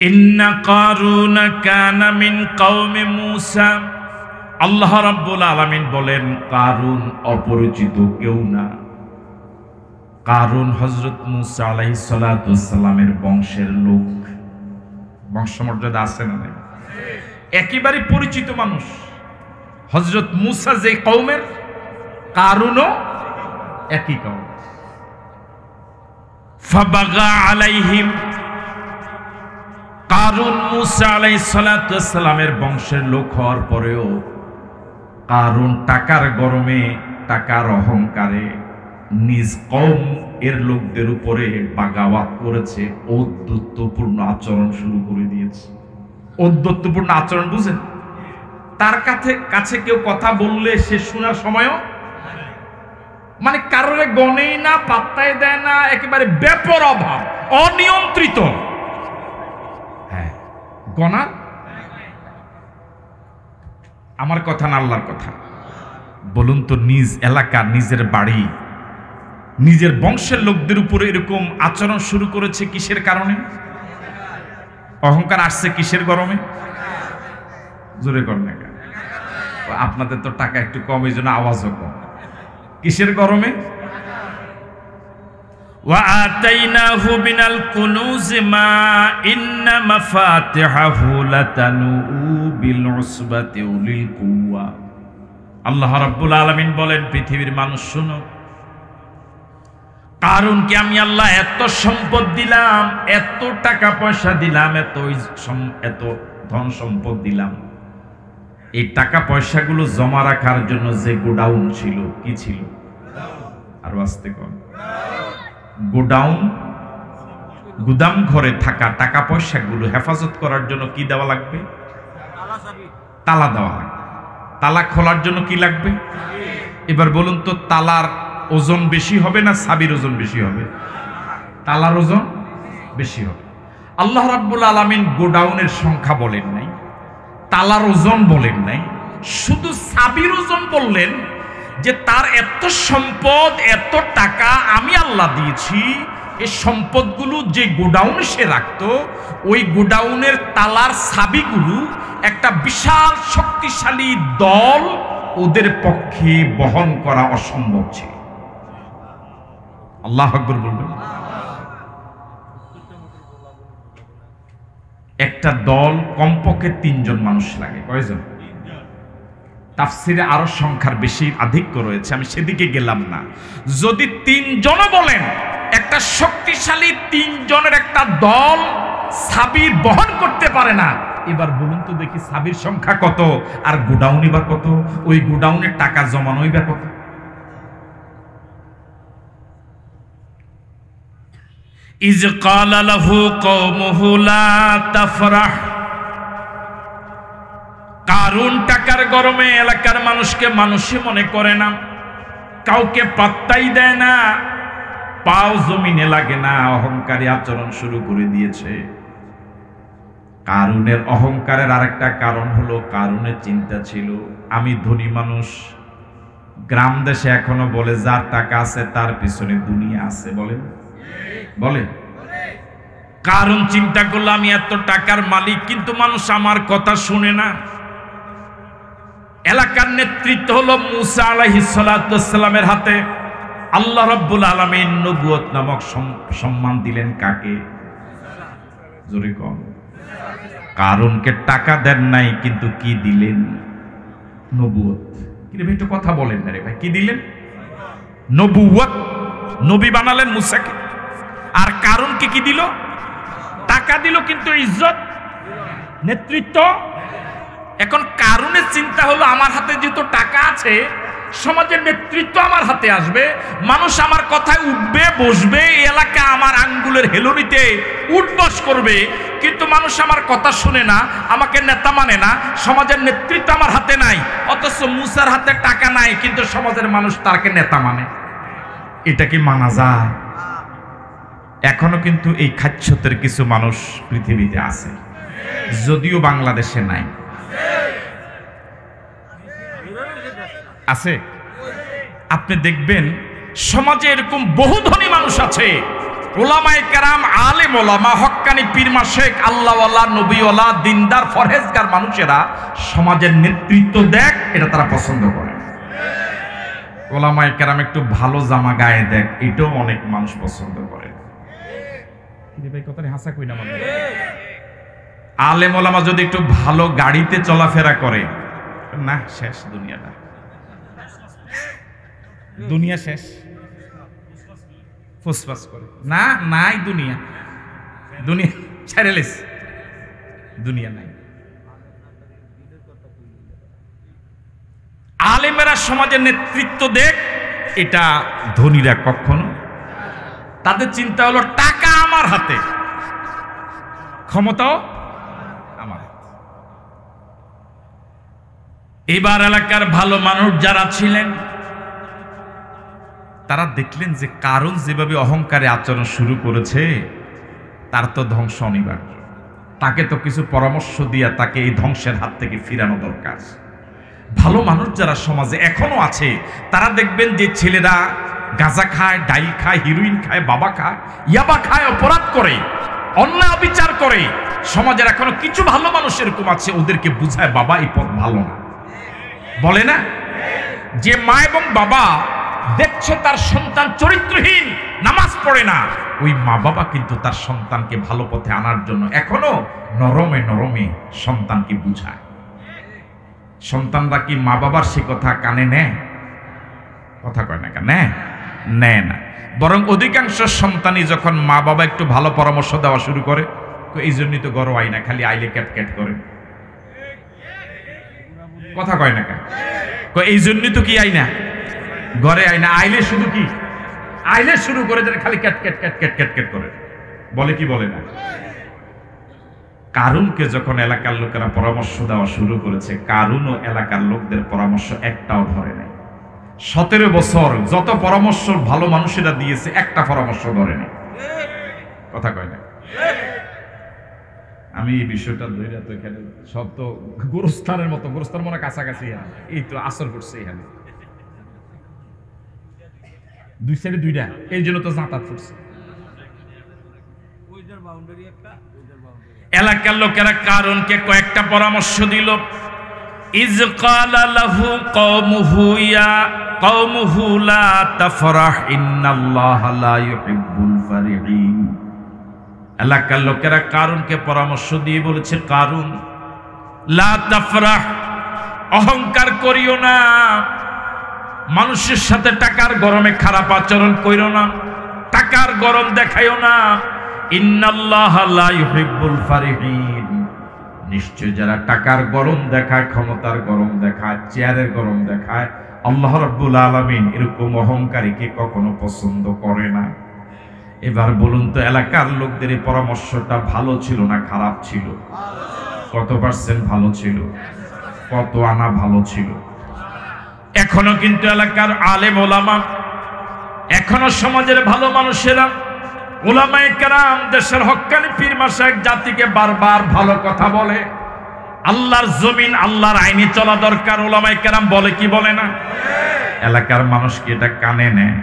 ইন্না কারুন কানা মিন কওমে মূসা। আল্লাহ রাব্বুল আলামিন বলেন, কারুন অপরিচিত কেউ না। কারুন হযরত মূসা আলাইহিস সালাতু ওয়াস সালামের বংশের লোক। বংশমর্যাদা আছে না নাই? একেবারে পরিচিত মানুষ। হযরত মূসা যে কওমের, কারুনও একই কওম। ফাবাগা আলাইহিম, কারুন মূসা আলাইহিস সালাতু ওয়াস সালামের বংশের লোক হওয়ার পরেও কারুন টাকার গরমে, টাকার অহংকারে নিজ কওম এর লোকদের উপরে বাগাওয়াত করেছে, ঔদ্ধত্যপূর্ণ আচরণ শুরু করে দিয়েছে। ঔদ্ধত্যপূর্ণ আচরণ বুঝেন? তার কাছে কেউ কথা বললে সে শোনার সময়ও মানে কারোরে গনেই না, পাত্তাই দেয় না, একেবারে বেপরোয়া ভাব, অনিয়ন্ত্রিত। হ্যাঁ, গনার আমার কথা না আল্লাহর কথা। বলুন তো, নিজ এলাকা, নিজের বাড়ি, নিজের বংশের লোকদের উপরে এরকম আচরণ শুরু করেছে কিসের কারণে? অহংকার আসছে কিসের গরমে? জোরে কর না কেন? আপনাদের তো টাকা একটু কম, এই জন্য আওয়াজও কম। কিসের গরমে? ওয়া আতাইনাহু মিনাল কুনুজি মা ইন্না মাফাতিহাহু লাতানু বিল উসবাতি উলিল কুওয়া। আল্লাহ রাব্বুল আলামিন বলেন, পৃথিবীর মানুষ শোনো, কারুনকে আমি আল্লাহ এত সম্পদ দিলাম, এত টাকা পয়সা দিলাম, এত ধন সম্পদ দিলাম। এই টাকা পয়সাগুলো জমা রাখার জন্য যে গোডাউন ছিল, কি ছিল? আরো আসতে কর। গোডাউন, গুদাম ঘরে থাকা টাকা পয়সাগুলো হেফাজত করার জন্য কি দেওয়া লাগবে? তালা দেওয়া লাগবে। তালা খোলার জন্য কি লাগবে? এবার বলুন তো, তালার ওজন বেশি হবে না চাবির ওজন বেশি হবে? তালার ওজন বেশি হবে। আল্লাহ রাব্বুল আলামিন গোডাউনের সংখ্যা বলেন নাই, তালার ওজন বলেন নাই, শুধু চাবির ওজন বললেন যে তার এত সম্পদ, এত টাকা আমি আল্লাহ দিয়েছি। এই সম্পদগুলো যে গোডাউনে সে রাখতো, ওই গোডাউনের তালার চাবিগুলো একটা বিশাল শক্তিশালী দল ওদের পক্ষে বহন করা অসম্ভব ছিল। আল্লাহু আকবার বলবেন। একটা দল কমপক্ষে 3 জন মানুষ লাগে। কয়জন? তাফসিরে আরো সংখ্যার বেশি আধিক্য রয়েছে, আমি সেদিকে গেলাম না। যদি 3 জনও বলেন, একটা শক্তিশালী 3 জনের একটা দল চাবি বহন করতে পারে না। এবার বলুন তো দেখি, চাবির সংখ্যা কত আর গোডাউনই বা কত? ওই গোডাউনের টাকা জমানোই বা কত? ইজ ক্বালা লাহু কওমুহু লা তাফরাহ। কারুন টাকার গরমে এলাকার মানুষকে মানুষই মনে করে না, কাউকে পাত্তাই দেয় না, পাও জমিনে লাগে না, অহংকারী আচরণ শুরু করে দিয়েছে। কারুনের অহংকারের আরেকটা কারণ হলো, কারুনের চিন্তা ছিল আমি ধনী মানুষ। গ্রাম দেশে এখনো বলে, যার টাকা আছে তার পিছনে দুনিয়া আছে, বলে বলে। কারুন চিন্তা করলো, আমি এত টাকার মালিক, কিন্তু মানুষ আমার কথা শুনে না। এলাকার নেতৃত্ব হলো মূসা আলাইহিস সালাতু ওয়াস সালামের হাতে। আল্লাহ রাব্বুল আলামিন নবুয়ত নামক সম্মান দিলেন কাকে? জোরে কম। কারুনকে টাকা দেন নাই, কিন্তু কি দিলেন? নবুয়ত। কি রে ভাই, একটু কথা বলেন না রে ভাই, কি দিলেন? নবুয়ত। নবী বানালেন মূসাকে। আর কারুনকে কি দিল? টাকা দিল, কিন্তু ইজ্জত, নেতৃত্ব। এখন কারুনের চিন্তা হলো, আমার হাতে যেহেতু টাকা আছে, সমাজের নেতৃত্ব আমার হাতে আসবে, মানুষ আমার কথায় উঠবে বসবে, এই এলাকা আমার আঙ্গুলের হেলুনিতে উঠবস করবে, কিন্তু মানুষ আমার কথা শুনে না, আমাকে নেতা মানে না, সমাজের নেতৃত্ব আমার হাতে নাই। অথচ মূসার হাতে টাকা নাই, কিন্তু সমাজের মানুষ তাকে নেতা মানে। এটা কি মানা যায়? এখনো কিন্তু এই খাচ্ছতের কিছু মানুষ পৃথিবীতে আছে, যদিও বাংলাদেশে নাই। আছে। আপনি দেখবেন সমাজে এরকম বহু ধনী মানুষ আছে, ওলামায়ে কেরাম, আলে আলেম ওলামা, হক্কানি পীর মাশেক, আল্লাহওয়ালা, নবীওয়ালা, দিনদার, ফরহেজগার মানুষেরা সমাজের নেতৃত্ব দেখ, এটা তারা পছন্দ করে। ওলামায়ে কেরাম একটু ভালো জামা গায়ে দেখ, এটাও অনেক মানুষ পছন্দ করে। আলেম ওলামা যদি একটু ভালো গাড়িতে চলাফেরা করে, না শেষ দুনিয়াটা, দুনিয়া শেষ, ফুসফাস করে, না নাই দুনিয়া, দুনিয়া ছেড়েলিস, দুনিয়া নাই। আলেমেরা সমাজের নেতৃত্ব দেখ, এটা ধনীরা কখনো, তাদের চিন্তা হলো টাকা আমার হাতে, ক্ষমতাও আমার হাতে। এবার এলাকার ভালো মানুষ যারা ছিলেন তারা দেখলেন যে কারণ যেভাবে অহংকারে আচরণ শুরু করেছে, তার তো ধ্বংস অনিবার্য। তাকে তো কিছু পরামর্শ দিয়া তাকে এই ধ্বংসের হাত থেকে ফিরানো দরকার। ভালো মানুষ যারা সমাজে এখনো আছে, তারা দেখবেন যে ছেলেরা গাঁজা খায়, ডাইল খায়, হিরোইন খায়, বাবা খায়, ইয়াবা খায়, অপরাধ করে, অন্যায় অবিচার করে। সমাজের এখনো কিছু ভালো মানুষ এরকম আছে, ওদেরকে বুঝায় বাবা এই পথ ভালো না, বলে না? যে মা এবং বাবা দেখছো তার সন্তান চরিত্রহীন, নামাজ পড়ে না, ওই মা বাবা কিন্তু তার সন্তানকে ভালো পথে আনার জন্য এখনো নরমে নরমে সন্তানকে বুঝায়। সন্তানরা কি মা বাবার সে কথা কানে নেয়? কথা কয় না, কেন নেয় না। বরং অধিকাংশ সন্তানই যখন মা বাবা একটু ভালো পরামর্শ দেওয়া শুরু করে, তো এই জন্যই তো গর্ব আয় না, খালি আইলে ক্যাট ক্যাট করে, কথা কয় না কেন? এই জন্যই তো কি আই না, ঘরে আয় না, আইলে শুধু কি আইলে শুরু করে দেয়, খালি cat cat cat cat cat cat করে, বলে কি বলে না? কারুনকে যখন এলাকার লোকেরা পরামর্শ দেওয়া শুরু করেছে, কারুনও এলাকার লোকদের পরামর্শ একটাও ধরে নাই। 17 বছর যত পরামর্শ ভালো মানুষেরা দিয়েছে, একটা পরামর্শ ধরে নাই, কথা কয় না। আমি এই বিষয়টা ধরে তো এখানে সব তো গোরস্থানের মতো, গোরস্থান মনে কাছাকাছি, এই তো আসর করছে এখানে, দুই সাইডে দুইটা, এই জন্য তো জাঁতাত ফুটছে। এলাকার লোকেরা কারুনকে কয়েকটা পরামর্শ দিল। ইজ ক্বালা লাহু কওমুহু ইয়া কওমুহু লা তাফরাহ ইন্নাল্লাহা লা ইউহিব্বুল ফারিহিন। এলাকার লোকেরা কারুনকে পরামর্শ দিয়ে বলেছে, কারুন লা তাফরাহ, অহংকার করিও না, মানুষের সাথে টাকার গরমে খারাপ আচরণ কইরো না, টাকার গরম দেখাইও না। ইন্নাল্লাহা লা ইউহিব্বুল ফারিহিন, নিশ্চয় যারা টাকার গরম দেখায়, ক্ষমতার গরম দেখায়, চেয়ারের গরম দেখায়, আল্লাহ রাব্বুল আলামিন এরকম অহংকারীকে কখনো পছন্দ করে না। এবার বলুন তো, এলাকার লোকদের এই পরামর্শটা ভালো ছিল না খারাপ ছিল? কত পার্সেন্ট ভালো ছিল? কত আনা ভালো ছিল? এখনো কিন্তু এলাকার আলেম ওলামা, এখনো সমাজের ভালো মানুষেরা, উলামায়ে কেরাম, দেশের হক্কানি পীর মাশায়েখ জাতিকে বারবার ভালো কথা বলে। আল্লাহর জমিন, আল্লাহর আইনে চলা দরকার, উলামায়ে কেরাম বলে কি বলে না? এলাকার মানুষ কি এটা কানে নেয়?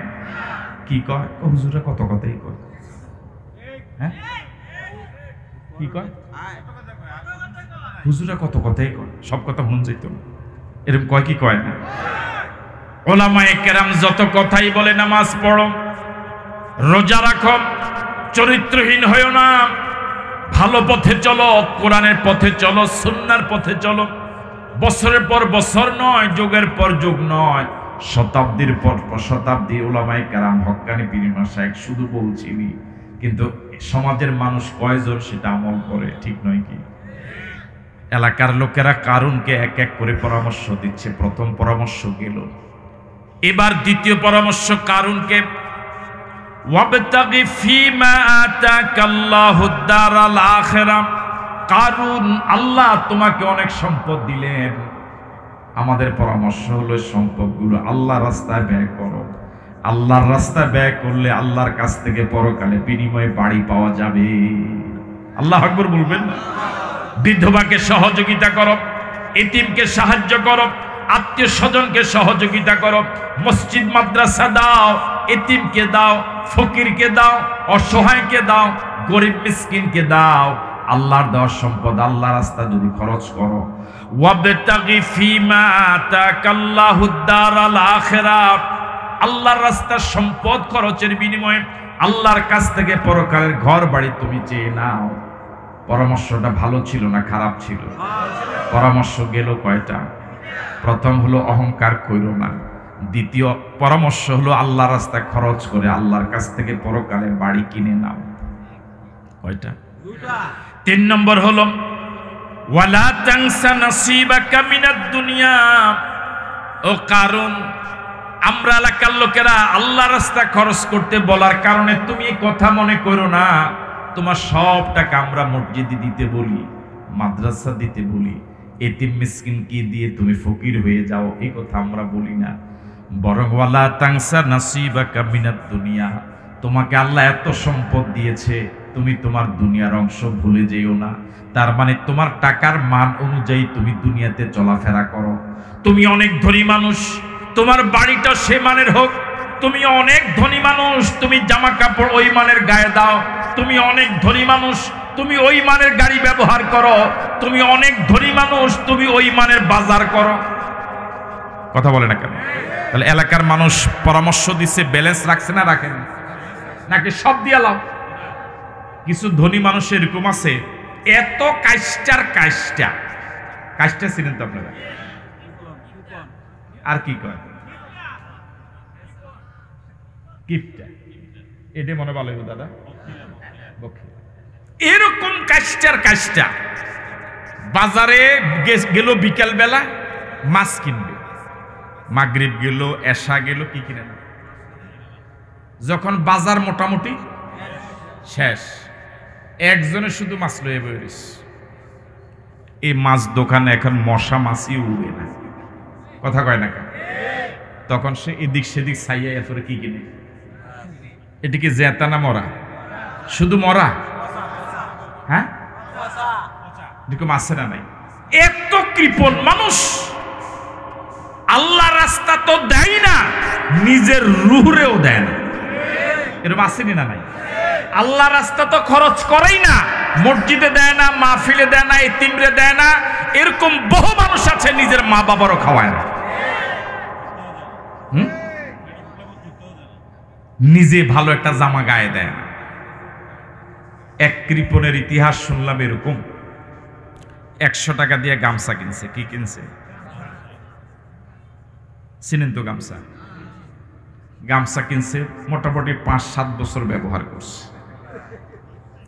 কি কয়? হুজুরা কত কথাই কয়, হ্যাঁ কি কয়? হুজুরা কত কথাই কয়, সব কথা মন যেত না, এরকম কয় কি কয় না? উলামায়ে কেরাম যত কথাই বলে, নামাজ পড়ো, রোজা রাখো, চরিত্রহীন হইও না, ভালো পথে চলো, কোরআনের পথে চলো, সুন্নাহর পথে চলো। বছরের পর বছর নয়, যুগের পর যুগ নয়, শতাব্দীর পর শতাব্দী উলামায়ে কেরাম, হক্কানি পীর মাশায়েখ শুধু বলছিনি, কিন্তু সমাজের মানুষ কয়জন সেটা আমল করে, ঠিক নয় কি? এলাকার লোকেরা কারুনকে এক এক করে পরামর্শ দিচ্ছে। প্রথম পরামর্শ গেল, এবার দ্বিতীয় পরামর্শ কারুনকে, ওয়াবতাগি ফীমা আতাকাল্লাহুদ দারাল আখিরাহ। কারুন, আল্লাহ তোমাকে অনেক সম্পদ দিলেন, আমাদের পরামর্শ হলো সম্পদগুলো আল্লাহর রাস্তায় ব্যয় করো। আল্লাহর রাস্তায় ব্যয় করলে আল্লাহর কাছ থেকে পরকালে বিনিময়ে বাড়ি পাওয়া যাবে। আল্লাহু আকবার বলবেন না? বিধবাকে সহযোগিতা করো, এতিমকে সাহায্য করো, আত্মীয় স্বজনকে সহযোগিতা করো, মসজিদ মাদ্রাসা দাও, এতিমকে দাও, ফকিরকে দাও, অসহায়কে দাও, গরিব মিসকিনকে দাও। আল্লাহর দেওয়া সম্পদ আল্লাহ রাস্তা যদি খরচ করো, ওয়াবতাগি ফিমা আতাকাল্লাহুদ দারাল আখিরাহ, আল্লাহর রাস্তার সম্পদ খরচের বিনিময়ে আল্লাহর কাছ থেকে পরকালের ঘর বাড়ি তুমি চেয়ে নাও। পরামর্শটা ভালো ছিল না খারাপ ছিল? পরামর্শ গেল কয়টা? প্রথম হলো অহংকার কইরো না, দ্বিতীয় পরামর্শ হলো আল্লাহর রাস্তায় খরচ করে আল্লাহর কাছ থেকে পরকালের বাড়ি কিনে নাও। কয়টা? তিন নম্বর হলো ওয়ালা তানসা নাসিবাকা মিনাদ দুনিয়া। ও কারণ আমরা এলাকার লোকেরা আল্লাহর রাস্তায় খরচ করতে বলার কারণে তুমি কথা মনে করো না তোমার সব টাকা আমরা মসজিদে দিতে বলি, মাদ্রাসা দিতে বলি, এতিম মিসকিনকে দিয়ে তুমি ফকির হয়ে যাও, এই কথা আমরা বলি না। বরং ওয়ালা তানসা নাসিবাকা মিনাদ দুনিয়া, তোমাকে আল্লাহ এত সম্পদ দিয়েছে, তুমি তোমার দুনিয়ার অংশ ভুলে যেও না। তার মানে তোমার টাকার মান অনুযায়ী তুমি দুনিয়াতে চলাফেরা করো। তুমি অনেক ধনী মানুষ, তোমার বাড়িটা সে মানের হোক। তুমি অনেক ধনী মানুষ, তুমি জামা কাপড় ওই মানের গায়ে দাও। তুমি অনেক ধনী মানুষ, তুমি ওই মানের গাড়ি ব্যবহার করো। তুমি অনেক ধনী মানুষ, তুমি ওই মানের বাজার করো। কথা বলে না কেন? তাহলে এলাকার মানুষ পরামর্শ দিচ্ছে, ব্যালেন্স রাখছে না রাখেন? নাকি সব দিয়া লাও? কিছু ধনী মানুষ এরকম আছে, এত কাষ্টার কাষ্টা, কাষ্টা ছিলেন তো আপনারা? আর কি কয় কিপটা, এটা মনে ভালো দাদা। এরকম কাষ্টার কাষ্টা বাজারে গেল বিকেল বেলা মাছ কিনবে, মাগরিব গেল, এশা গেল, কি কিনে না। যখন বাজার মোটামুটি শেষ, একজনে শুধু মাছ লয়ে বেরিস। এই মাছ দোকানে এখন মশা মাছি উড়ে না, কথা কয় না কেন? তখন সে এদিক সেদিক ছাইয়া এরপরে কি কিনে? এটিকে জেতা না মরা? শুধু মরা? হ্যাঁ, এরকম আছে না নাই? এত কৃপণ মানুষ আল্লাহ রাস্তা তো দেয় না, নিজের রুহরেও দেয় না। এরকম আসেনি না নাই? আল্লাহ রাস্তা তো খরচ করেই না, মসজিদে দেয় না, মাহফিলে দেয় না, এতিমরে দেয় না। এরকম বহু মানুষ আছে নিজের মা বাবারও খাওয়ায় না, নিজে ভালো একটা জামা গায়ে দেয় না। এক কৃপণের ইতিহাস শুনলাম এরকম, 100 টাকা দিয়ে গামছা কিনছে। কি কিনছে? চিনেন তো গামছা? গামছা কিনছে, মোটামুটি 5-7 বছর ব্যবহার করছে।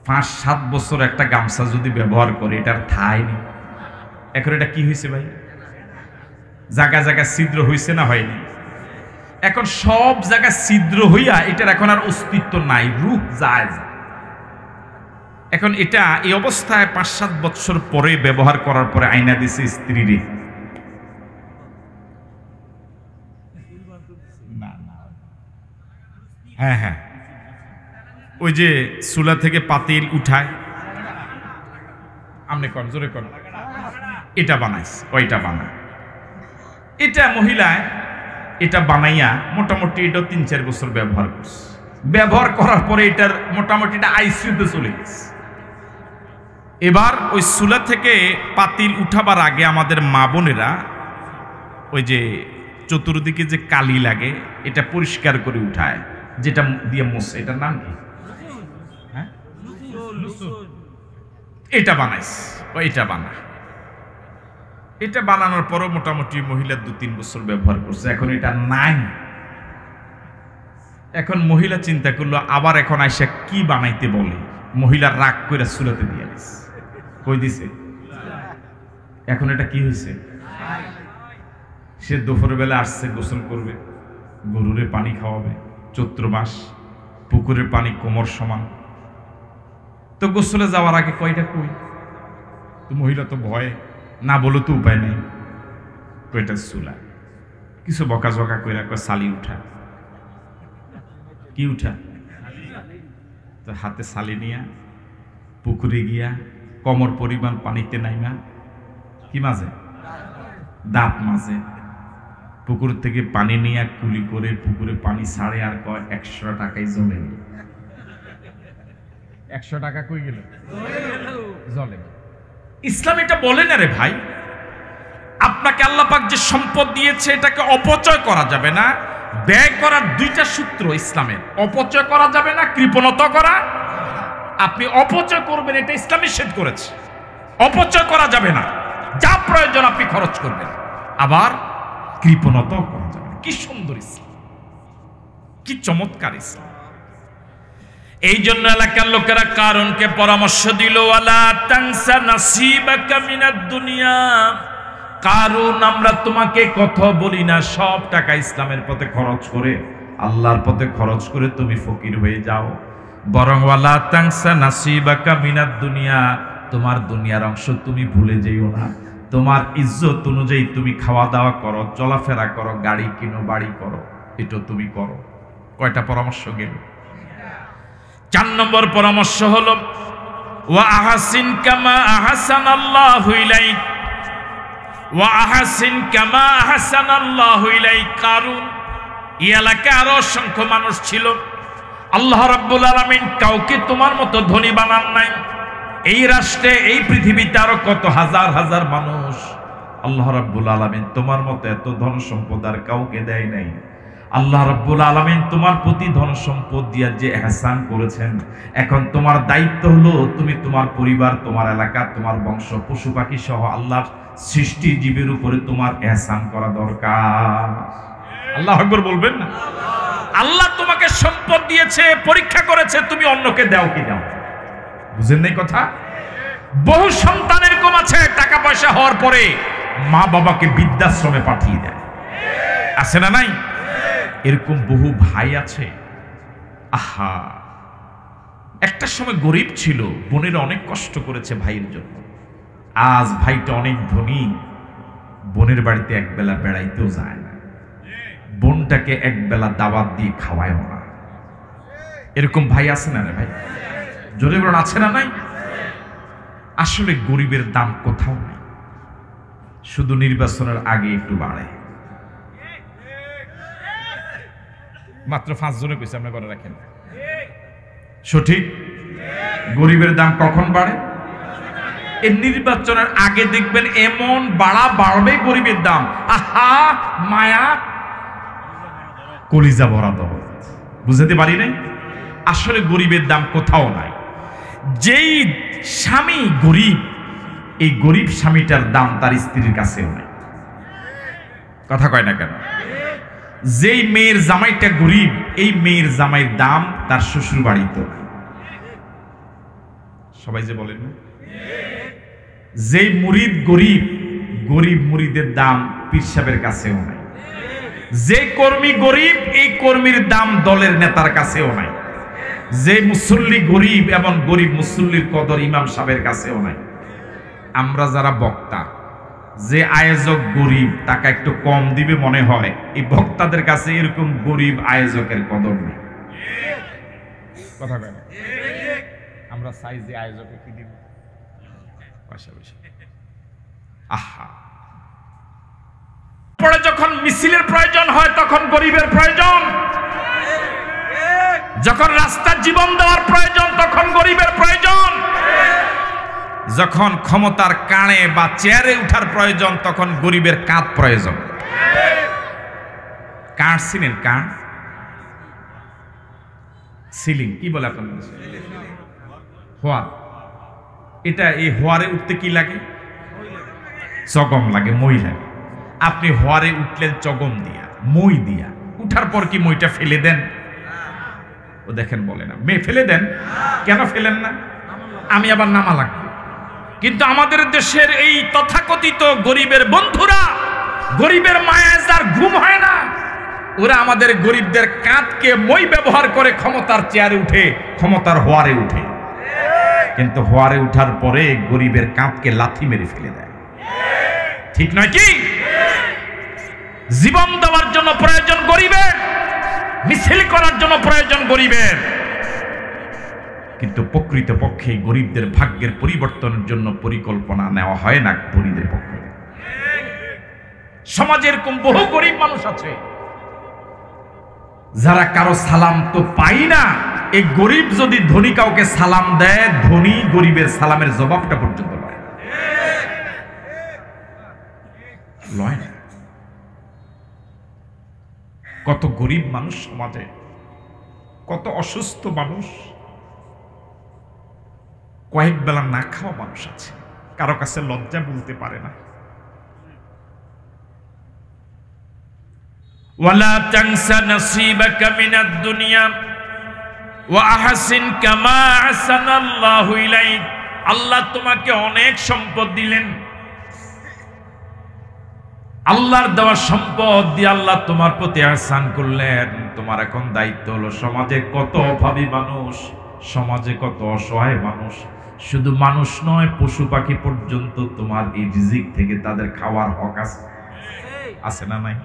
5-7 বছর একটা গামছা যদি ব্যবহার করে, এটার ঠাঁই নেই। এখন এটা কি হয়েছে ভাই? জায়গা জায়গা ছিদ্র হয়েছে না হয়নি? এখন সব জায়গায় ছিদ্র হইয়া এটার এখন আর অস্তিত্ব নাই, রূপ যায়। এখন এটা এই অবস্থায় 5-7 বছর পরে ব্যবহার করার পরে আয়না দিছে স্ত্রীরে। হ্যাঁ হ্যাঁ, ওই যে চুলা থেকে পাতিল উঠায়, আমনে কর, জোরে কর, এটা বানাইছে, ওইটা বানায়। এটা মহিলায় এটা বানাইয়া মোটামুটি এটা 3-4 বছর ব্যবহার করছে। ব্যবহার করার পরে এটার মোটামুটি এটা আইসিইউতে চলে গেছে। এবার ওই চুলা থেকে পাতিল উঠাবার আগে আমাদের মা বোনেরা ওই যে চতুর্দিকে যে কালি লাগে এটা পরিষ্কার করে উঠায়, যেটা দিয়ে মোছে। এটার নাম কি? হ্যাঁ, এটা বানাইছে, এটা বানায়। এটা বানানোর পরও মোটামুটি মহিলা 2-3 বছর ব্যবহার করছে। এখন এটা নাই। এখন মহিলা চিন্তা করলো আবার এখন আইসা কি বানাইতে বলে, মহিলা রাগ করে চুলাতে দিয়ে দিছে। কই দিছে? এখন এটা কি হয়েছে? সে দুপুরবেলা আসছে, গোসল করবে, গরুরে পানি খাওয়াবে, চৈত্র মাস, পুকুরের পানি কোমর সমান। তো গোসলে যাওয়ার আগে কয়টা কই তো মহিলা তো ভয়ে না বলো তো উপায় নেই, কয়টা চুলা কিছু বকাঝকা কইরা কয় সালি উঠা। কি উঠা? তো হাতে সালি নিয়া পুকুরে গিয়া কমর পরিমাণ পানিতে নাইমা কি মাঝে দাঁত মাঝে পুকুর থেকে পানি নিয়ে কুলি করে পুকুরে পানি ছাড়ে আর কয় 100 টাকাই জমে। 100 টাকা কই গেল? জলে। ইসলাম এটা বলে না রে ভাই, আপনাকে আল্লাহ পাক যে সম্পদ দিয়েছে এটাকে অপচয় করা যাবে না। ব্যয় করার দুইটা সূত্র ইসলামের, অপচয় করা যাবে না, কৃপণতা করা। আপনি অপচয় করবেন এটা ইসলাম নিষেধ করেছে, অপচয় করা যাবে না, যা প্রয়োজন আপনি খরচ করবেন। আবার কৃপণতাও করা যাবে না। কি সুন্দর ইসলাম, কি চমৎকার ইসলাম। এই জন্য এলাকার লোকেরা কারণকে পরামর্শ দিল, ওয়ালা তানসা নাসিবাকা মিনাদ দুনিয়া। কারণ আমরা তোমাকে কথা বলি না, সব টাকা ইসলামের পথে খরচ করে, আল্লাহর পথে খরচ করে তুমি ফকির হয়ে যাও। বরং ওয়ালা তানসা নাসিবাকা মিনাদ দুনিয়া, তোমার দুনিয়ার অংশ তুমি ভুলে যেও না। তোমার ইজ্জত অনুযায়ী তুমি খাওয়া দাওয়া করো, চলাফেরা করো, গাড়ি কিনো, বাড়ি করো, এটা তুমি করো। কয়টা পরামর্শ গেল? 4 নম্বর পরামর্শ হলো ওয়া আহসিন কামা আহসানাল্লাহু ইলাইক, ওয়া আহসিন কামা আহসানাল্লাহু ইলাইক। কারণ এই এলাকায় আরো অসংখ্য মানুষ ছিল, আল্লাহ রাব্বুল আলামিন কাউকে তোমার মতো ধনী বানান নাই। এই রাষ্ট্রে, এই পৃথিবীতে আরো কত হাজার হাজার মানুষ, আল্লাহ রাব্বুল আলামিন তোমার মতো এত ধন সম্পদ আর কাউকে দেয় নাই। আল্লাহ রাব্বুল আলামিন তোমার প্রতি ধন সম্পদ দিয়ে যে ইহসান করেছেন, এখন তোমার দায়িত্ব হলো তুমি তোমার পরিবার, তোমার এলাকা, তোমার বংশ, পশু পাখি সহ আল্লাহর সৃষ্টি জীবের উপরে তোমার ইহসান করা দরকার। আল্লাহু আকবার বলবেন না? আল্লাহ তোমাকে সম্পদ দিয়েছে, পরীক্ষা করেছে, তুমি অন্যকে দাও কি দাও। বুঝেন নাই কথা? বহু সন্তান এরকম আছে টাকা পয়সা হওয়ার পরে মা বাবাকে বৃদ্ধাশ্রমে পাঠিয়ে দেয়, আছে না নাই? এরকম বহু ভাই আছে। আহা, একটা সময় গরিব ছিল, বোনের অনেক কষ্ট করেছে ভাইয়ের জন্য। আজ ভাইটা অনেক ধনী, বোনের বাড়িতে একবেলা বেড়াইতেও যায় না, বোনটাকে একবেলা দাওয়াত দিয়ে খাওয়ায়ও না। এরকম ভাই আছে না রে ভাই? জোরে বলুন, আছে না নাই? আসলে গরিবের দাম কোথাও নেই, শুধু নির্বাচনের আগে একটু বাড়ে। মাত্র 5 জনে কইছে, আপনি করে রাখেন সঠিক। গরিবের দাম কখন বাড়ে? এই নির্বাচনের আগে দেখবেন এমন বাড়বে গরিবের দাম, আহা মায়া, কলিজা ভরা দাও। বুঝতে পারি নাই? আসলে গরিবের দাম কোথাও নাই। যেই স্বামী গরিব, এই গরিব স্বামীটার দাম তার স্ত্রীর কাছেও নাই। কথা কয় না কেন? যেই মেয়ের জামাইটা গরিব, এই মেয়ের জামাইয়ের দাম তার শ্বশুর বাড়িতে নাই। সবাই যে বলেন না? যেই মুরিদ গরিব, গরিব মুরিদের দাম পীর সাহেবের কাছেও নাই। যে কর্মী গরিব, এই কর্মীর দাম দলের নেতার কাছেও নাই। যে মুসল্লি গরিব এবং গরিব মুসল্লির কদর ইমাম সাহেবের কাছেও নাই। আমরা যারা বক্তা, যে আয়োজক গরিব, টাকা একটু কম দিবে মনে হয়, এই বক্তাদের কাছে এরকম গরিব আয়োজকের কদর নেই। কথা বলেন, আমরা চাই যে আয়োজকে কি দিব পাশাপাশি। আহা, পরে যখন মিছিলের প্রয়োজন হয় তখন গরিবের প্রয়োজন, যখন রাস্তার জীবন দেওয়ার প্রয়োজন তখন গরিবের প্রয়োজন, যখন ক্ষমতার কানে বা চেয়ারে উঠার প্রয়োজন তখন গরিবের কাঁধ প্রয়োজন। কাঁধ ছিলেন? কাঁধ সিলিং কি বলে আপনাদের? হোয়া। এটা এই হোয়ারে উঠতে কি লাগে? চগম লাগে, মই লাগে। আপনি হোয়ারে উঠলেন চগম দিয়া, মই দিয়া। উঠার পর কি মইটা ফেলে দেন? ও দেখেন বলে না, মেয়ে ফেলে দেন। কেন ফেলেন না? আমি আবার নামা লাগবে। কিন্তু আমাদের দেশের এই তথাকথিত গরিবের বন্ধুরা, গরিবের মায়ায় যার ঘুম হয় না, ওরা আমাদের গরিবদের কাঁধকে মই ব্যবহার করে ক্ষমতার চেয়ারে উঠে, ক্ষমতার হোয়ারে উঠে। কিন্তু হোয়ারে উঠার পরে গরিবের কাঁধকে লাথি মেরে ফেলে দেয়। ঠিক নয় কি? জীবন দেওয়ার জন্য প্রয়োজন গরিবের, মিছিল করার জন্য প্রয়োজন গরিবের, কিন্তু প্রকৃতপক্ষে গরিবদের ভাগ্যের পরিবর্তনের জন্য পরিকল্পনা নেওয়া হয় না ধনীদের পক্ষে। সমাজে এরকম বহু গরিব মানুষ আছে যারা কারো সালাম তো পাই না, এই গরিব যদি ধনী কাউকে সালাম দেয়, ধনী গরিবের সালামের জবাবটা পর্যন্ত লয় না। কত গরিব মানুষ সমাজে, কত অসুস্থ মানুষ, কয়েক বেলা না খাওয়া মানুষ আছে, কারো কাছে লজ্জা বলতে পারে না। ওয়ালা তানসা নাসিবাকা মিনাদ দুনিয়া ওয়া আহসিন কামা আহসানাল্লাহু ইলাইক। আল্লাহ তোমাকে অনেক সম্পদ দিলেন, আল্লাহর দেওয়া সম্পদ দিয়ে আল্লাহ তোমার প্রতি ইহসান করলেন। তোমার এখন দায়িত্ব হলো সমাজে কত অভাবী মানুষ, সমাজে কত অসহায় মানুষ, শুধু মানুষ নয় পশু পাখি পর্যন্ত তোমার এই রিজিক থেকে তাদের খাওয়ার হক আছে না নাই?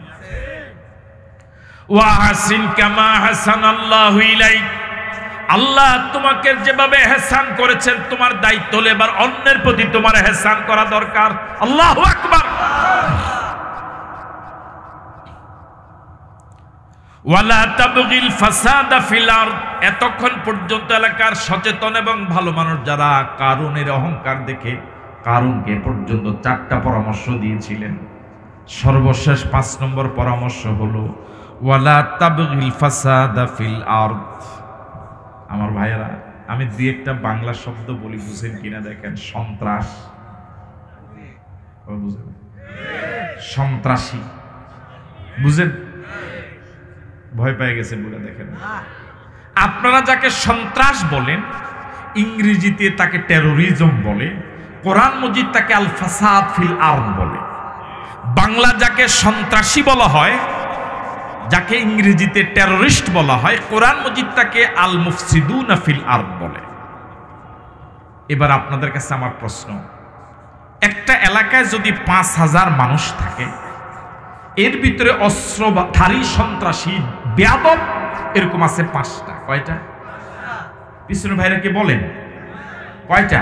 ওয়া আহসিন কামা আহসানাল্লাহু ইলাইক। আল্লাহ তোমাকে যেভাবে ইহসান করেছেন, তোমার দায়িত্ব হলো এবার অন্যের প্রতি তোমার ইহসান করা দরকার। আল্লাহু আকবার। ওয়ালা তাবগিল ফাসাদা ফিল আরদ। এতক্ষণ পর্যন্ত এলাকার সচেতন এবং ভালো মানুষ যারা কারুনের অহংকার দেখে কারুনকে পর্যন্ত 4টা পরামর্শ দিয়েছিলেন, সর্বশেষ 5 নম্বর পরামর্শ হলো ওয়ালা তাবগিল ফাসাদা ফিল আরদ। আমার ভাইয়েরা, আমি দুই একটা বাংলা শব্দ বলি, বুঝেন কিনা দেখেন। সন্ত্রাস, বুঝেন? সন্ত্রাসী, বুঝেন? ভয় পেয়ে গেছেন বলে দেখেন। আপনারা যাকে সন্ত্রাস বলেন, ইংরেজিতে তাকে টেরোরিজম বলে, কোরআন মজিদ তাকে আল ফাসাদ ফিল আরদ বলে। বাংলা যাকে সন্ত্রাসী বলা হয়, যাকে ইংরেজিতে টেরোরিস্ট বলা হয়, কোরআন মজিদ তাকে আল মুফসিদুনা ফিল আরদ বলে। এবার আপনাদের কাছে আমার প্রশ্ন, একটা এলাকায় যদি 5000 মানুষ থাকে, এর ভিতরে অস্ত্রধারী সন্ত্রাসী বেয়াদব এরকম আছে 5টা। কয়টা? পিছনে ভাইরা কি বলেন কয়টা?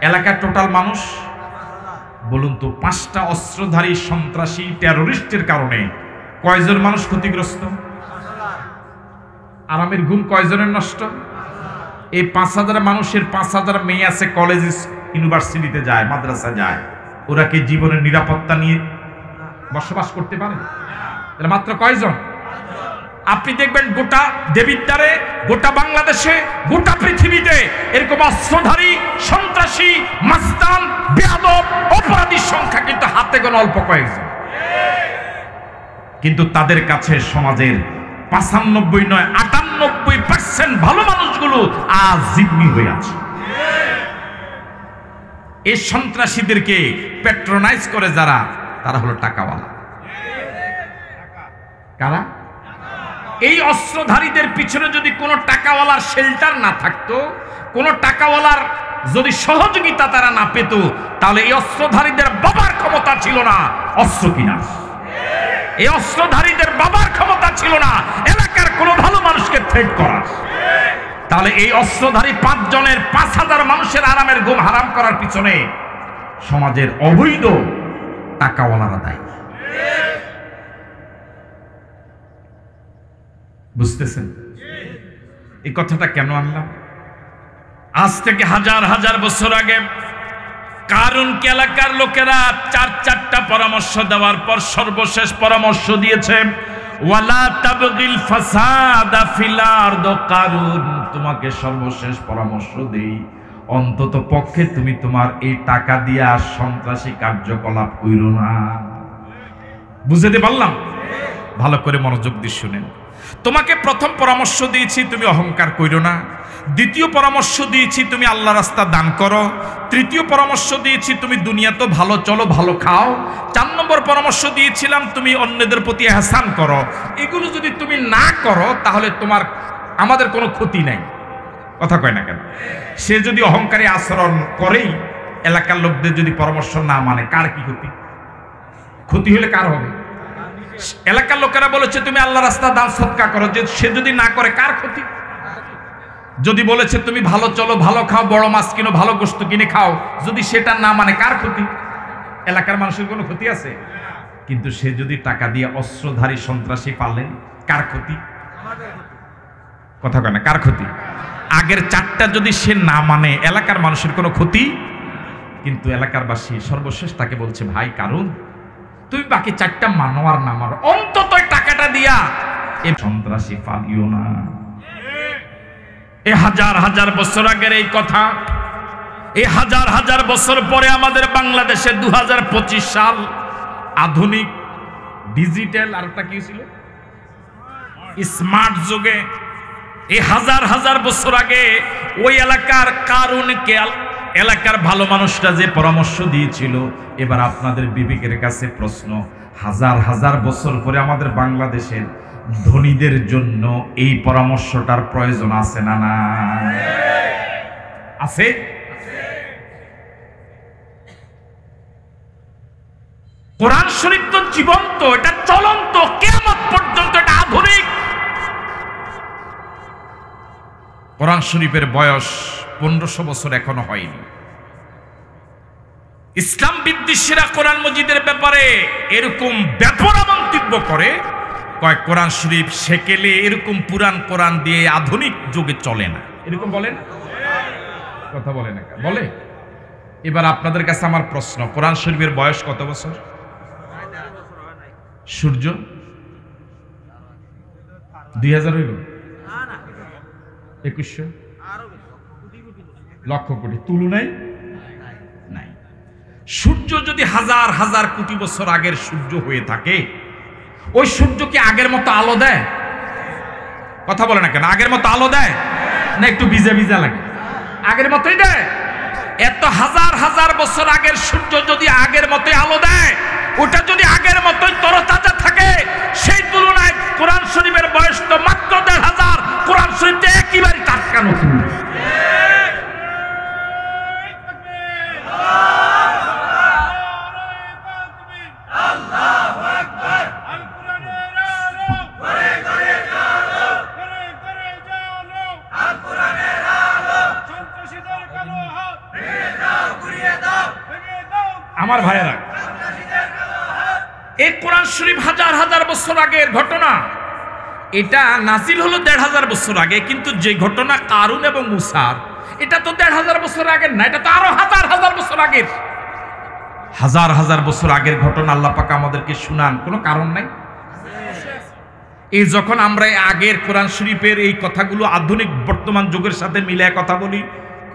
এলাকার টোটাল মানুষ বলুন তো, 5টা অস্ত্রধারী সন্ত্রাসী টেরোরিস্টের কারণে কয়জন মানুষ ক্ষতিগ্রস্ত? আরামের ঘুম কয়জনের নষ্ট? এই 5000 মানুষের 5000 মেয়ে আছে, কলেজ ইউনিভার্সিটিতে যায়, মাদ্রাসা যায়, ওরা কি জীবনের নিরাপত্তা নিয়ে বসবাস করতে পারে? তাহলে মাত্র কয়জন? আপনি দেখবেন গোটা দেবিদ্বারে, গোটা বাংলাদেশে, গোটা পৃথিবীতে এরকম অস্ত্রধারী সন্ত্রাসী মাস্তান বেয়াদব অপরাধীর সংখ্যা কিন্তু হাতে গোনা অল্প কয়েকজন। কিন্তু তাদের কাছে সমাজের 95 নয় 98% ভালো মানুষগুলো আজ জিম্মি হয়ে আছে। এই সন্ত্রাসীদেরকে প্যাট্রোনাইজ করে যারা, তারা হলো টাকাওয়ালা। কারা? এই অস্ত্রধারীদের পিছনে যদি কোনো টাকাওয়ালার শেল্টার না থাকতো, কোনো টাকাওয়ালার যদি সহযোগিতা তারা না পেত, তাহলে এই অস্ত্রধারীদের বাবার ক্ষমতা ছিল না অস্ত্র কিনা। এই অস্ত্রধারীদের বাবার ক্ষমতা ছিল না এলাকার কোনো ভালো মানুষকে থ্রেট করা। তাহলে এই অস্ত্রধারী 5 জনের 5000 মানুষের আরামের ঘুম হারাম করার পিছনে সমাজের অবৈধ টাকাওয়ালারা দায়ী। বুঝতেছেন এই কথাটা কেন আনলাম? আজ থেকে হাজার হাজার বছর আগে কারুনকে এলাকার লোকেরা 4টা পরামর্শ দেওয়ার পর সর্বশেষ পরামর্শ দিয়েছে ওয়ালা তাবগিল ফাসাদা ফিল আরদ। কারুন, তোমাকে সর্বশেষ পরামর্শ দেই, অন্তত পক্ষে তুমি তোমার এই টাকা দিয়া সন্ত্রাসী কার্যকলাপ কইরো না। বুঝতে পারলাম? ভালো করে মনোযোগ দিয়ে শুনেন। তোমাকে প্রথম পরামর্শ দিয়েছি তুমি অহংকার কইরো না, দ্বিতীয় পরামর্শ দিয়েছি তুমি আল্লাহ রাস্তা দান করো, তৃতীয় পরামর্শ দিয়েছি তুমি দুনিয়া তো ভালো চলো, ভালো খাও, 4 নম্বর পরামর্শ দিয়েছিলাম তুমি অন্যদের প্রতি ইহসান করো। এগুলো যদি তুমি না করো তাহলে আমাদের কোনো ক্ষতি নাই। কথা কয় না কেন? সে যদি অহংকারী আচরণ করেই এলাকার লোকদের যদি পরামর্শ না মানে, কার কি ক্ষতি? ক্ষতি হলে কার হবে? এলাকার লোকেরা বলেছে তুমি আল্লাহ রাস্তা দান সদকা করো, যে সে যদি না করে কার ক্ষতি? যদি বলেছে তুমি ভালো চলো, ভালো খাও, বড় মাছ কিনো, ভালো গোশত কিনে খাও, যদি সেটা না মানে কার ক্ষতি? এলাকার মানুষের কোনো ক্ষতি আছে? কিন্তু সে যদি টাকা দিয়ে অস্ত্রধারী সন্ত্রাসী পালে কার ক্ষতি? কথা কয় না, কার ক্ষতি? আগের 4টা যদি সে না মানে এলাকার মানুষের কোনো ক্ষতি, কিন্তু এলাকারবাসী সর্বশেষ তাকে বলছে, ভাই কারণ তুমি বাকি 4টা মানো আর না মানো, অন্তত টাকাটা দিয়া এ সন্ত্রাসী পালিও না। এ হাজার হাজার বছর আগের এই কথা, এই হাজার হাজার বছর পরে আমাদের বাংলাদেশে 2025 সাল, আধুনিক ডিজিটাল আর একটা কি ছিল স্মার্ট যুগে, এই হাজার হাজার বছর আগে ওই এলাকার কারণকে এলাকার ভালো মানুষরা যে পরামর্শ দিয়েছিল, এবার আপনাদের বিবেকের কাছে প্রশ্ন, হাজার হাজার বছর পরে আমাদের বাংলাদেশের ধনীদের জন্য এই পরামর্শটার প্রয়োজন আছে না? না আছে? কোরআন শরীফ তো জীবন্ত, এটা চলন্ত, কিয়ামত পর্যন্ত এটা আধুনিক। কোরআন শরীফের বয়স 1500 বছর এখনো হয়নি। ইসলাম বিদ্বেষীরা কোরআন মজিদের ব্যাপারে এরকম ব্যাপরা মন্তব্য করে, কয় কোরআন শরীফ সেকেলে এরকম পুরান কোরআন দিয়ে আধুনিক যুগে চলে না, এরকম বলে না? কথা বলে না? বলে। এবার আপনাদের কাছে আমার প্রশ্ন, কোরআন শরীফের বয়স কত বছর? সূর্য 2000 হইল? 2100? লক্ষ কোটি তুলনায় নাই। সূর্য যদি হাজার হাজার কোটি বছর আগের সূর্য হয়ে থাকে, ওই সূর্য কি আগের মতো আলো দেয়? কথা বলে না কেন? আগের মতো আলো দেয় না একটু ভিজা ভিজা লাগে? আগের মতোই দেয়। এত হাজার হাজার বছর আগের সূর্য যদি আগের মতোই আলো দেয়, ওটা যদি আগের মতোই তরতাজা থাকে, সেই তুলনায় কোরআন শরীফের বয়স তো মাত্র 1500। কোরআন শরীফটা একেবারে টাটকা নতুন। আমার ভাইয়েরা, এই কোরআন শরীফ হাজার হাজার বছর আগের ঘটনা। এটা নাজিল হলো 1500 বছর আগে, কিন্তু যে ঘটনা কারুন এবং মুসার, এটা তো 1500 বছর আগের না, এটা তো আরো হাজার হাজার বছর আগের। হাজার হাজার বছর আগের ঘটনা আল্লাহ পাক আমাদেরকে শুনান, কোনো কারণ নাই। এই যখন আমরা আগের কোরআন শরীফের এই কথাগুলো আধুনিক বর্তমান যুগের সাথে মিলে কথা বলি,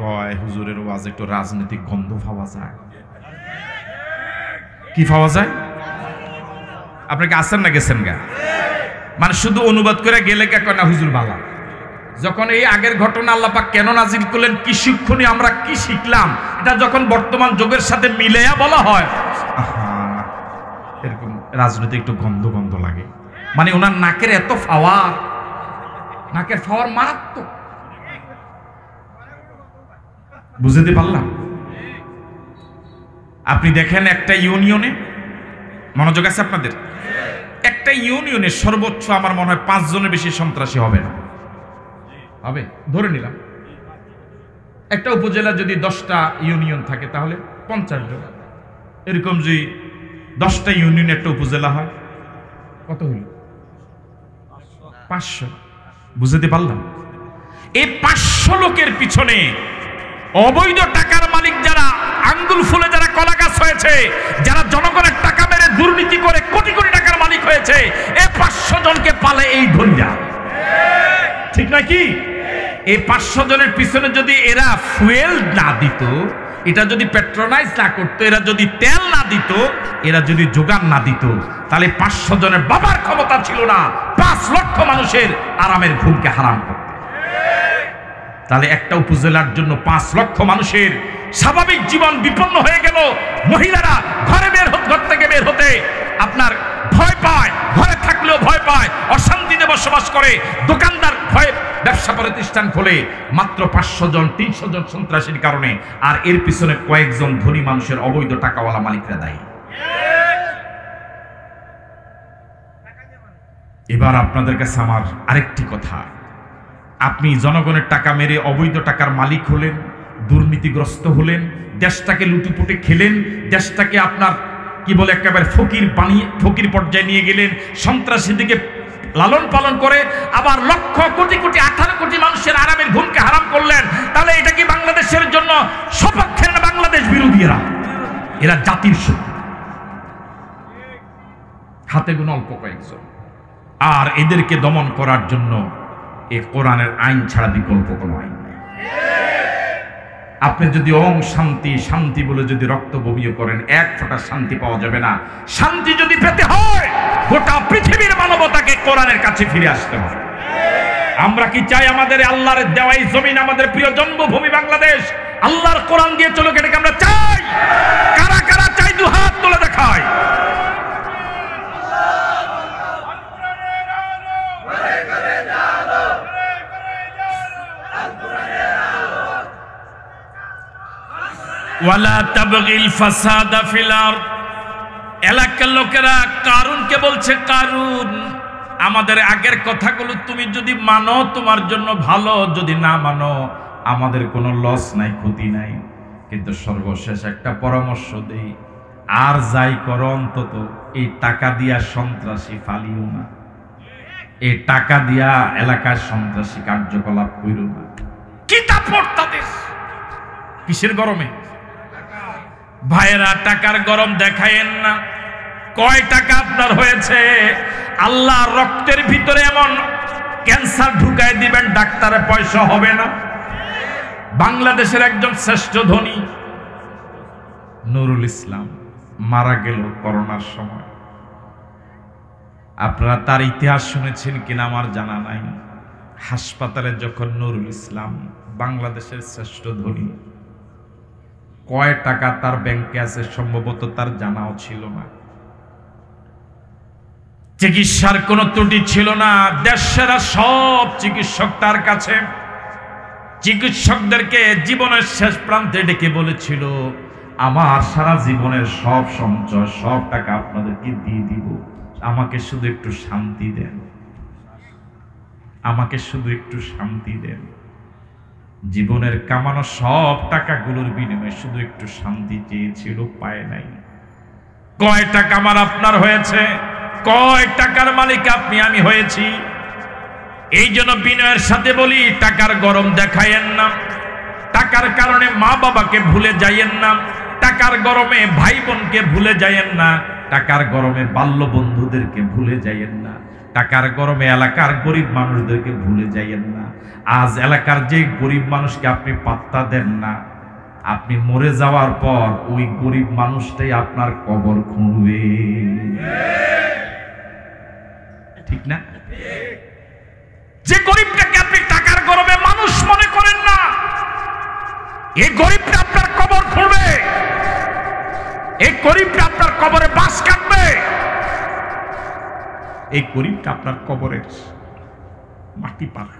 কয় হুজুরের ওয়াজ একটু রাজনৈতিক গন্ধ পাওয়া যায়। কি পাওয়া যায়? আপনাকে আসেন না গেছেন গা? মানে শুধু অনুবাদ করে গেলে কয় না হুজুর বালা। যখন এই আগের ঘটনা আল্লাহ পাক কেন নাজিল করলেন, কি শিক্ষণীয়, আমরা কি শিখলাম, এটা যখন বর্তমান যুগের সাথে মিলেয়া বলা হয়, এরকম রাজনীতি একটু গন্ধ গন্ধ লাগে। মানে ওনার নাকের এত ফাওয়ার, নাকের ফাওয়ার মারাত্মক। বুঝতে পারলাম? আপনি দেখেন একটা ইউনিয়নে, মনোযোগ আছে আপনাদের, একটা ইউনিয়নে সর্বোচ্চ আমার মনে হয় 5 জনের বেশি সন্ত্রাসী হবে না। হবে ধরে নিলাম। একটা উপজেলা যদি 10টা ইউনিয়ন থাকে তাহলে 50 জন। এরকম যদি 10টা ইউনিয়ন একটা উপজেলা হয়, কত হইল? 500। বুঝতে পারলাম? এই 500 লোকের পিছনে অবৈধ টাকার মালিক যারা, আঙ্গুল ফুলে যারা কলা গাছ হয়েছে, যারা জনগণের টাকা মেরে দুর্নীতি করে কোটি কোটি টাকার মালিক হয়েছে, এই 500 জনকে পালে এই ধন্যা। ঠিক নয় কি? এই 500 জনের পিছনে যদি এরা ফুয়েল না দিত, এটা যদি পেট্রোনাইজ না করতো, এরা যদি তেল না দিত, এরা যদি যোগান না দিত, তাহলে 500 জনের বাবার ক্ষমতা ছিল না 5 লক্ষ মানুষের আরামের ঘুমকে হারাম করতে। তাহলে একটা উপজেলার জন্য 5 লক্ষ মানুষের স্বাভাবিক জীবন বিপন্ন হয়ে গেল। মহিলারা ঘর থেকে বের হতে আপনার ভয় পায়, ঘরে থাকলেও ভয় পায়, অশান্তিতে বসবাস করে, দোকানদার ভয়ে ব্যবসা প্রতিষ্ঠান খোলে, মাত্র 500 জন 300 জন সন্ত্রাসীর কারণে। আর এর পিছনে কয়েকজন ধনী মানুষের অবৈধ টাকাওয়ালা মালিকরা দায়ী। এবার আপনাদের কাছে আমার আরেকটি কথা, আপনি জনগণের টাকা মেরে অবৈধ টাকার মালিক হলেন, দুর্নীতিগ্রস্ত হলেন, দেশটাকে লুটুপুটে খেলেন, দেশটাকে আপনার কি বলে একেবারে ফকির পর্যায়ে নিয়ে গেলেন, সন্ত্রাসী দিকে লালন পালন করে আবার লক্ষ কোটি কোটি 18 কোটি মানুষের আরামের ঘুমকে হারাম করলেন, তাহলে এটা কি বাংলাদেশের জন্য সপক্ষের না বাংলাদেশ বিরোধীরা? এরা জাতির শত্রু, হাতে গোনা অল্প কয়েকজন। আর এদেরকে দমন করার জন্য এই কোরআনের আইন ছাড়া বিকল্প কোনো আইন নেই। আপনি যদি ওম শান্তি শান্তি বলে যদি রক্ত বমিয়ে করেন, এক ফোঁটা শান্তি পাওয়া যাবে না। শান্তি যদি পেতে হয় গোটা পৃথিবীর মানবতাকে কোরআনের কাছে ফিরে আসতে হবে। আমরা কি চাই আমাদের আল্লাহর দেওয়াই জমিন, আমাদের প্রিয় জন্মভূমি বাংলাদেশ আল্লাহর কোরআন দিয়ে চলুক? এটাকে আমরা চাই। কারা কারা চাই দু হাত তুলে দেখায়। ওয়ালা তাবগিল ফাসাদা ফিল আরদ। এলাকার লোকেরা কারুনকে বলছে, কারুন আমাদের আগের কথাগুলো তুমি যদি মানো তোমার জন্য ভালো, যদি না মানো আমাদের কোনো লস নাই, ক্ষতি নাই। কিন্তু সর্বশেষ একটা পরামর্শ দেই, আর যাই করো অন্তত এই টাকা দিয়া সন্ত্রাসী ফালিও না, এই টাকা দিয়া এলাকার সন্ত্রাসী কার্যকলাপ কইরো না। কিতাব পড়তাদেশ কিসের গরমে? ভাইয়েরা টাকার গরম দেখায়েন না। কয় টাকা আপনার হয়েছে? আল্লাহ রক্তের ভিতরে এমন ক্যান্সার ঢুকায় দিবেন ডাক্তারের পয়সা হবে না। বাংলাদেশের একজন শ্রেষ্ঠ ধনী নুরুল ইসলাম মারা গেল করোনার সময়। আপনারা তার ইতিহাস শুনেছেন কিনা আমার জানা নাই। হাসপাতালে যখন নুরুল ইসলাম, বাংলাদেশের শ্রেষ্ঠ ধনী, কয় টাকা তার ব্যাংকে আছে সম্ভবত তার জানাও ছিল না। চিকিৎসার কোনো ত্রুটি ছিল না। দেশের সব চিকিৎসক তার কাছে। চিকিৎসকদেরকে জীবনের শেষ প্রান্তে ডেকে বলেছিল, আমার সারা জীবনের সব সঞ্চয় সব টাকা আপনাদেরকে দিয়ে দিব, আমাকে শুধু একটু শান্তি দেন, আমাকে শুধু একটু শান্তি দেন। জীবনের কামানো সব টাকাগুলোর বিনিময়ে শুধু একটু শান্তি চেয়েছিল, পায় নাই। কয় টাকা আমার আপনার হয়েছে? কয় টাকার মালিক আপনি আমি হয়েছি? এই জন্য বিনয়ের সাথে বলি, টাকার গরম দেখায়েন না। টাকার কারণে মা বাবাকে ভুলে যাইয়েন না। টাকার গরমে ভাই বোনকে ভুলে যাইয়েন না। টাকার গরমে বাল্য বন্ধুদেরকে ভুলে যাইয়েন না। টাকার গরমে এলাকার গরিব মানুষদেরকে ভুলে যাইয়েন না। আজ এলাকার যে গরিব মানুষকে আপনি পাত্তা দেন না, আপনি মরে যাওয়ার পর ওই গরিব মানুষটাই আপনার কবর খুঁড়বে, ঠিক না? যে গরিবটাকে আপনি টাকার গরমে মানুষ মনে করেন না, এই গরিবটা আপনার কবর খুঁড়বে, এই গরিবটা আপনার কবরে বাস কাটবে, এই গরিবটা আপনার কবরের মাটি পাবে।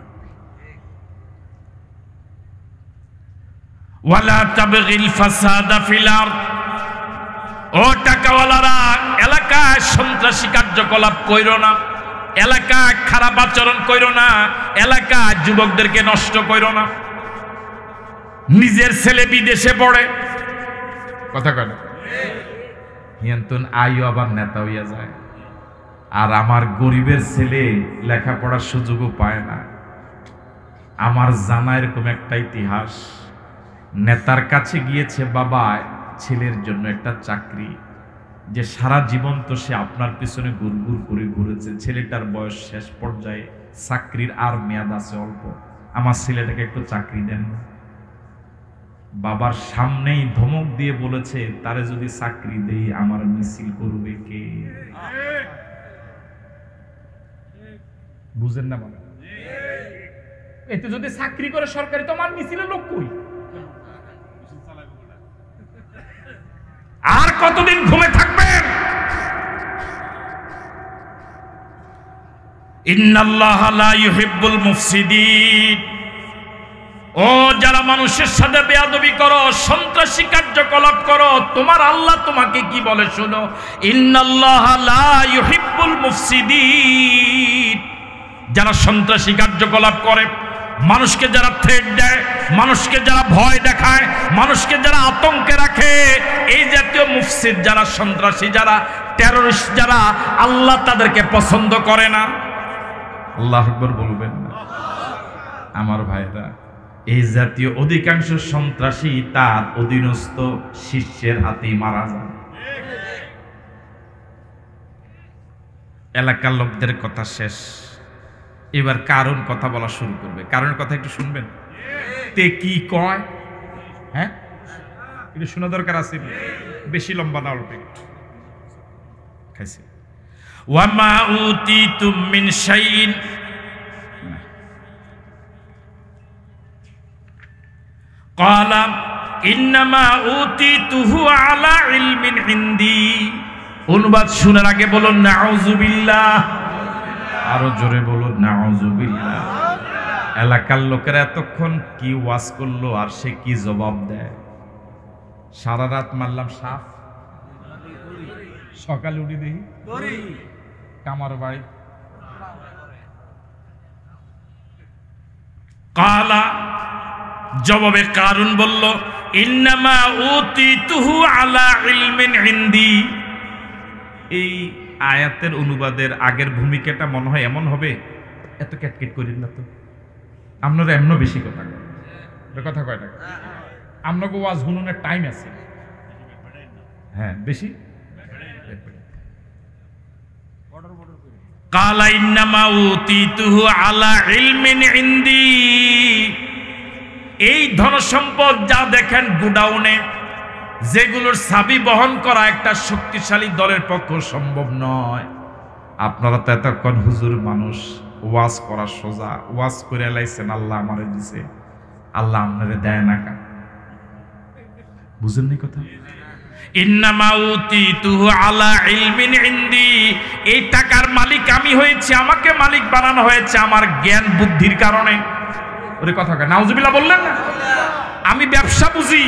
ওয়ালা তাবগিল ফাসাদা ফিল আরদ। ও টাকাওয়ালারা, এলাকায় সন্ত্রাসী কার্যকলাপ কইরো না, এলাকায় খারাপ আচরণ কইরো না, এলাকায় যুবকদেরকে নষ্ট কইরো না। নিজের ছেলে বিদেশে পড়ে, কথা কয় না, হিয়ান্তন আইও আবার নেতা হইয়া যায়, আর আমার গরিবের ছেলে লেখাপড়ার সুযোগও পায় না। আমার জানা এরকম একটা ইতিহাস, নেতার কাছে গিয়েছে বাবা ছেলের জন্য একটা চাকরি, যে সারা জীবন তো সে আপনার পিছনে গুড়গুড় করে ঘুরেছে, ছেলেটার বয়স শেষ পর্যায়ে, চাকরির আর মেয়াদ আছে অল্প, আমার ছেলেটাকে একটু চাকরি দেন। বাবার সামনেই ধমক দিয়ে বলেছে, তারে যদি চাকরি দেই আমার মিছিল করবে কে? বুঝেন না বাবা? এতে যদি চাকরি করে সরকারি, তো আমার মিছিলে লোক কই? আর কতদিন ঘুমে থাকবেন? ইন্নাল্লাহা লা ইউহিব্বুল মুফসিদিন। ও যারা মানুষের সাথে বেয়াদবি করো, সন্ত্রাসী কার্যকলাপ করো, তোমার আল্লাহ তোমাকে কি বলে শোনো, ইন্নাল্লাহা লা ইউহিব্বুল মুফসিদিন। যারা সন্ত্রাসী কার্যকলাপ করে, মানুষকে যারা থ্রেট দেয়, মানুষকে যারা ভয় দেখায়, মানুষকে যারা আতঙ্কে রাখে, এই জাতীয় মুফসিদ যারা, সন্ত্রাসী যারা, টেররিস্ট যারা, আল্লাহ তাদেরকে পছন্দ করে না। আল্লাহু আকবার বলবেন না? আমার ভাইরা, এই জাতীয় অধিকাংশ সন্ত্রাসী তার অধীনস্থ শিষ্যের হাতেই মারা যায়। এলাকার লোকদের কথা শেষ, এবার কারণ কথা বলা শুরু করবে। কারণ কথা একটু শুনবেন? তে কি কয়, হ্যাঁ একটু শোনা দরকার আছে, বেশি লম্বা না, অল্প খাইছে। ওয়ামা উতিতুম মিন শাইইন, ক্বালা ইন্নামা উতিতুহু আলা ইলমিন ইনদি। অনুবাদ শোনার আগে বলুন নাউযুবিল্লাহ, আরো জোরে বলুন নাউযুবিল্লাহ। এলাকার লোকেরা এতক্ষণ কি ওয়াজ করলো আর সে কি জবাব দেয়। সারা রাত মারলাম সাপ, সকালে উঠে দেখি কামার বাড়ি। কালা জবাবে কারুন বলল ইন্নামা উতিতুহু আলা ইলমিন ইনদি। এই আয়াতের অনুবাদের আগের ভূমিকাটা মনে হয় এমন হবে, এত ক্যাটকেট করেন না তো, আপনারা এমন বেশি কথা কয়, কথা কয় না আপনাকে ওয়াজ হুনুনের টাইম আছে, হ্যাঁ বেশি। কালা ইন্নামা উতিতুহু আলা ইলমিন ইনদি। এই ধন সম্পদ যা দেখেন গোডাউনে, যেগুলোর চাবি বহন করা একটা শক্তিশালী দলের পক্ষে সম্ভব নয়। আপনারা তো এতক্ষণ হুজুর মানুষ, ওয়াজ করা সোজা, ওয়াজ করে লাইছেন, আল্লাহ আমারে দিছে, আল্লাহ আপনারে দেয় না কা, বুঝেন নি কথা? ইন্নামা উতিতুহু আলা ইলমিন ইনদি। এই টাকার মালিক আমি হয়েছি, আমাকে মালিক বানানো হয়েছে আমার জ্ঞান বুদ্ধির কারণে। ওরে কথা কয় নাউজুবিল্লাহ বললেন না? আমি ব্যবসা বুঝি,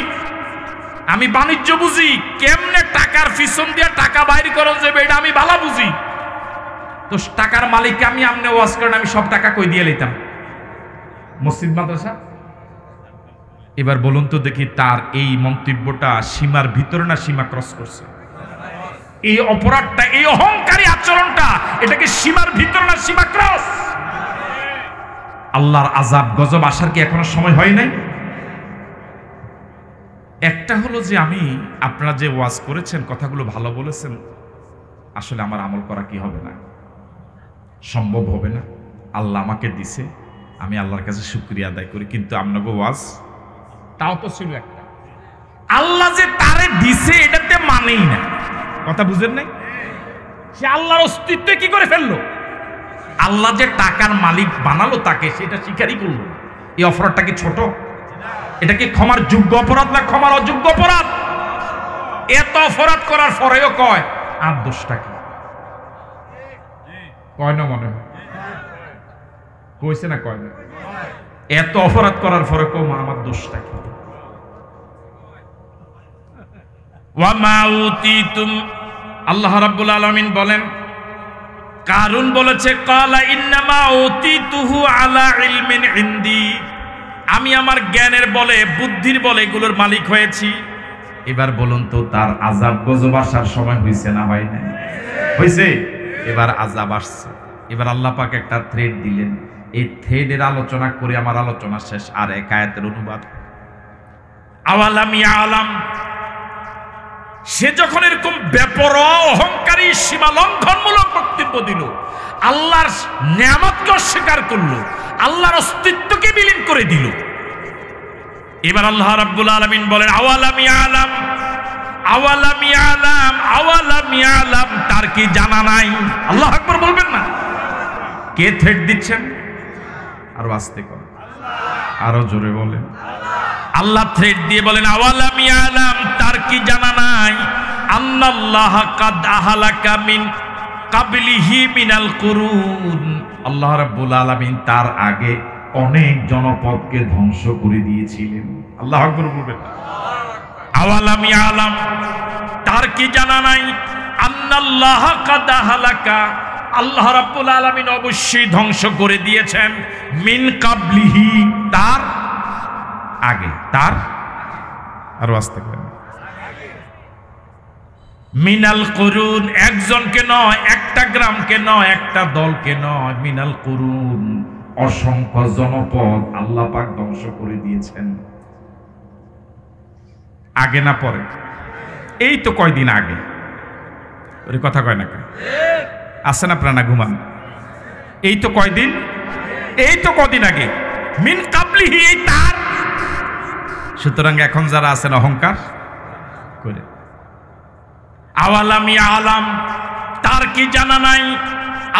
আমি বাণিজ্য বুঝি, কেমনে টাকার পিছন দিয়ে টাকা বাইর করা যাবে এটা আমি ভালো বুঝি। তো টাকার মালিক আমি, আমনে ওয়াজ করেন, আমি সব টাকা কই দিয়ে লইতাম মসজিদ মাদ্রাসা। এবার বলুন তো দেখি, তার এই মন্তব্যটা সীমার ভিতরে না সীমা ক্রস করছে? এই অপরাধটা, এই অহংকারী আচরণটা, এটা কি সীমার ভিতরে না সীমা ক্রস? আল্লাহর আযাব গজব আসার কি এখনো সময় হয় নাই? একটা হলো যে আমি, আপনারা যে ওয়াজ করেছেন, কথাগুলো ভালো বলেছেন, আসলে আমার আমল করা কি হবে না, সম্ভব হবে না। আল্লাহ আমাকে দিছে, আমি আল্লাহর কাছে শুকরিয়া আদায় করি। কিন্তু আপনাকে ওয়াজ তাও তো ছিল একটা, আল্লাহ যে তারে দিছে এটাতে মানেই না, কথা বুঝেন নাই? সে আল্লাহর অস্তিত্ব কি করে ফেললো? আল্লাহ যে টাকার মালিক বানালো তাকে, সেটা স্বীকারই করলো। এই অপরাধটা কি ছোট? এটা কি ক্ষমার যোগ্য অপরাধ না ক্ষমার অযোগ্য অপরাধ? এত অপরাধ করার পরেও কয় আর দোষটা কি? কয় না মনে হয়? কইছে না কয় না? এত অপরাধ করার পরে কম আমার দোষটা কি? ওয়া মা উতিতুম, আল্লাহ রাব্বুল আলামিন বলেন, কারুন বলেছে ক্বালা ইন্নামা উতিতুহু আলা ইলমিন ইনদি। আমি আমার জ্ঞানের বলে, বুদ্ধির বলে এগুলোর মালিক হয়েছি। এবার বলুন তো, তার আযাব গজব আসার সময় হইছে না হয় না? হইছে। এবার আযাব আসছে। এবার আল্লাহ পাক একটা থ্রেড দিলেন, এই থ্রেডের আলোচনা করে আমার আলোচনা শেষ। আর এক আয়াতের অনুবাদ, আওয়ালাম ইয়ালাম। সে যখন এরকম বেপরোয়া অহংকারী সীমা লঙ্ঘনমূলক বক্তব্য দিল, আল্লাহর নিয়ামতকে অস্বীকার করলো, আল্লাহর অস্তিত্বকে বিলীন করে দিল। এবার আল্লাহ রাব্বুল আলামিন বলেন আওয়ালাম ইয়ালাম, আওয়ালাম ইয়ালাম, আওয়ালাম ইয়ালাম, তার কি জানা নাই? আল্লাহু আকবার বলবেন না? কে থ্রেট দিচ্ছেন? আরো আস্তে করে, আরো জোরে বলেন। আল্লাহ থ্রেট দিয়ে বলেন আওয়ালাম ইয়ালাম, তার কি জানা নাই? আন্নাল্লাহ কাদ আহলাকা মিন কাবলিহি মিনাল কুরুন। আল্লাহ রাব্বুল আলামিন তার আগে অনেক জনপদকে ধ্বংস করে দিয়েছিলেন। আল্লাহু আকবার বলবেন। আওয়ালাম ইয়ালাম, তার কি জানা নাই? আন্নাল্লাহ কাদ আহলাকা, আল্লাহ রাব্বুল আলামিন অবশ্যই ধ্বংস করে দিয়েছেন, মিন কাবলিহি, তার আগে, তার আরো আস্তে করেন, মিনাল কুরুন, একজনকে নয়, একটা গ্রামকে নয়, একটা দলকে নয়, মিনাল কুরুন, অসংখ্য জনপদ আল্লাহ পাক ধ্বংস করে দিয়েছেন। আগে না পরে? এই তো কয়দিন আগে। ওই কথা কয় না কেন? আসে না প্রাণা ঘুমান? এই তো কয়দিন, এই তো কদিন আগে। মিন কাবলিহি, এই তার। সুতরাং এখন যারা আছেন অহংকার করে, আওয়ালাম ইয়ালাম, তার কি জানা নাই?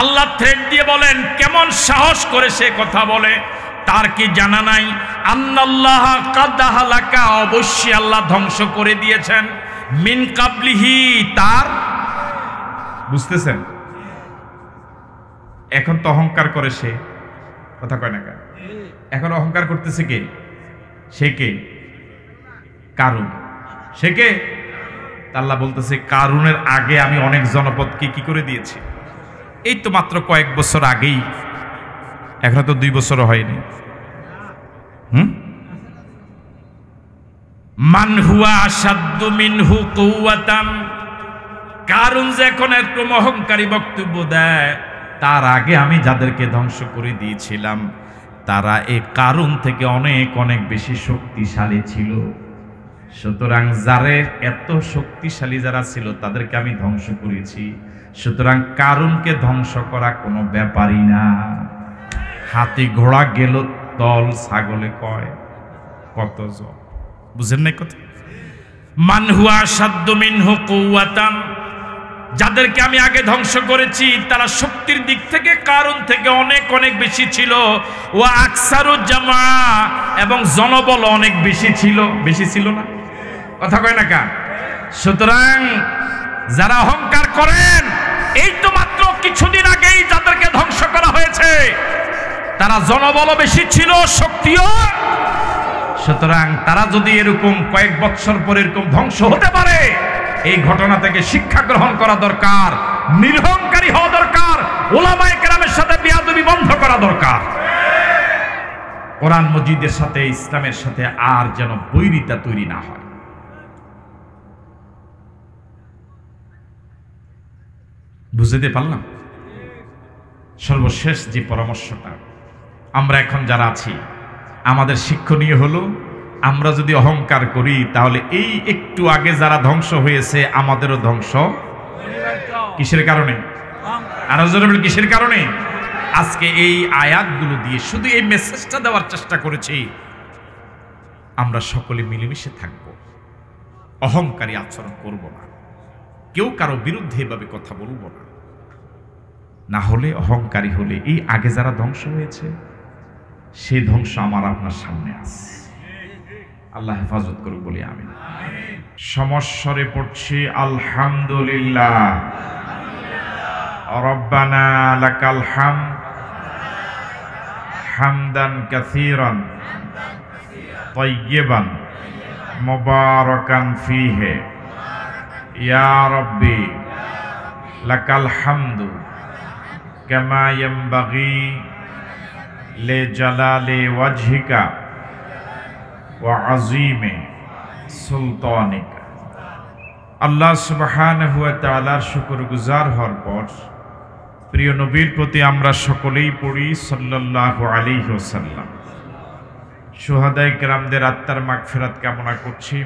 আল্লাহ থ্রেট দিয়ে বলেন, কেমন সাহস করে সে কথা বলে, তার কি জানা নাই? আন্নাল্লাহ কাদ হালাকা, অবশ্যই আল্লাহ ধ্বংস করে দিয়েছেন। মিন কাবলিহি, তার, বুঝতেছেন? এখন তো অহংকার করে সে, কথা কয় না কেন? এখন অহংকার করতেছে কে? সে কে? কারুন। সে কে? আল্লাহ বলতেছে, কারুনের আগে আমি অনেক জনপদকে কি করে দিয়েছি। এই তো মাত্র কয়েক বছর আগেই, এখন তো 2 বছরও হয়নি। মান হুয়া আশাদ্দু মিনহু কুওয়াতান, কারুন যে এখন একটু অহংকারী বক্তব্য দেয়, তার আগে আমি যাদেরকে ধ্বংস করে দিয়েছিলাম তারা এই কারুন থেকে অনেক অনেক বেশি শক্তিশালী ছিল। সুতরাং যারে এত শক্তিশালী যারা ছিল তাদেরকে আমি ধ্বংস করেছি। সুতরাং কারুনকে ধ্বংস করা কোনো ব্যাপারই না। হাতি ঘোড়া গেল দল, ছাগলে কয় কত জন, বুঝেন নাই কথা? মান হুয়া আশাদ্দু মিনহু কুওয়াতান, যাদেরকে আমি আগে ধ্বংস করেছি তারা শক্তির দিক থেকে কারুন থেকে অনেক অনেক বেশি ছিল। ওয়া আকসারু জামা, এবং জনবল অনেক বেশি ছিল। বেশি ছিল না? কথা কয় না কা? সুতরাং যারা অহংকার করেন, এই তো মাত্র কিছুদিন আগেই যাদেরকে ধ্বংস করা হয়েছে তারা জনবল বেশি ছিল, শক্তিও। সুতরাং তারা যদি এরকম কয়েক বছর পর এরকম ধ্বংস হতে পারে, এই ঘটনা থেকে শিক্ষা গ্রহণ করা দরকার, নিরহংকারী হওয়া দরকার, উলামায়ে কেরামের সাথে বেয়াদবি বন্ধ করা দরকার, কোরআন মজিদের সাথে ইসলামের সাথে আর যেন বৈরিতা তৈরি না হয়। বুঝতে পারলাম? সর্বশেষ যে পরামর্শটা, আমরা এখন যারা আছি আমাদের শিক্ষণীয় হলো, আমরা যদি অহংকার করি তাহলে এই একটু আগে যারা ধ্বংস হয়েছে আমাদেরও ধ্বংস। কিসের কারণে? আরো জোরে বলি, কিসের কারণে? আজকে এই আয়াতগুলো দিয়ে শুধু এই মেসেজটা দেওয়ার চেষ্টা করেছি, আমরা সকলে মিলেমিশে থাকব, অহংকারী আচরণ করব না, কেউ কারো বিরুদ্ধে এভাবে কথা বলবো না। না হলে অহংকারী হলে এই আগে যারা ধ্বংস হয়েছে সেই ধ্বংস আমার আপনার সামনে আছে। আল্লাহ হেফাজত করুক বলি আমিন। সমস্বরে পড়ছি আলহামদুলিল্লাহ, রব্বানা লাকাল হামদ হামদান কাসীরান তাইয়্যিবান মুবারাকান ফীহি ইয়া রাব্বি লাকাল হামদু কামা ইয়ানবাগি লিজালালি ওয়াজহিকা ওয়া আযীমি সুলতানিকা। আল্লাহ সুবহানাহু ওয়া তাআলার শুকরগুজার হওয়ার পর প্রিয় নবীর প্রতি আমরা সকলেই পড়ি সাল্লাল্লাহু আলাইহি ওয়াসাল্লাম। শুহাদায়ে কেরামদের আত্মার মাগফিরাত কামনা করছি।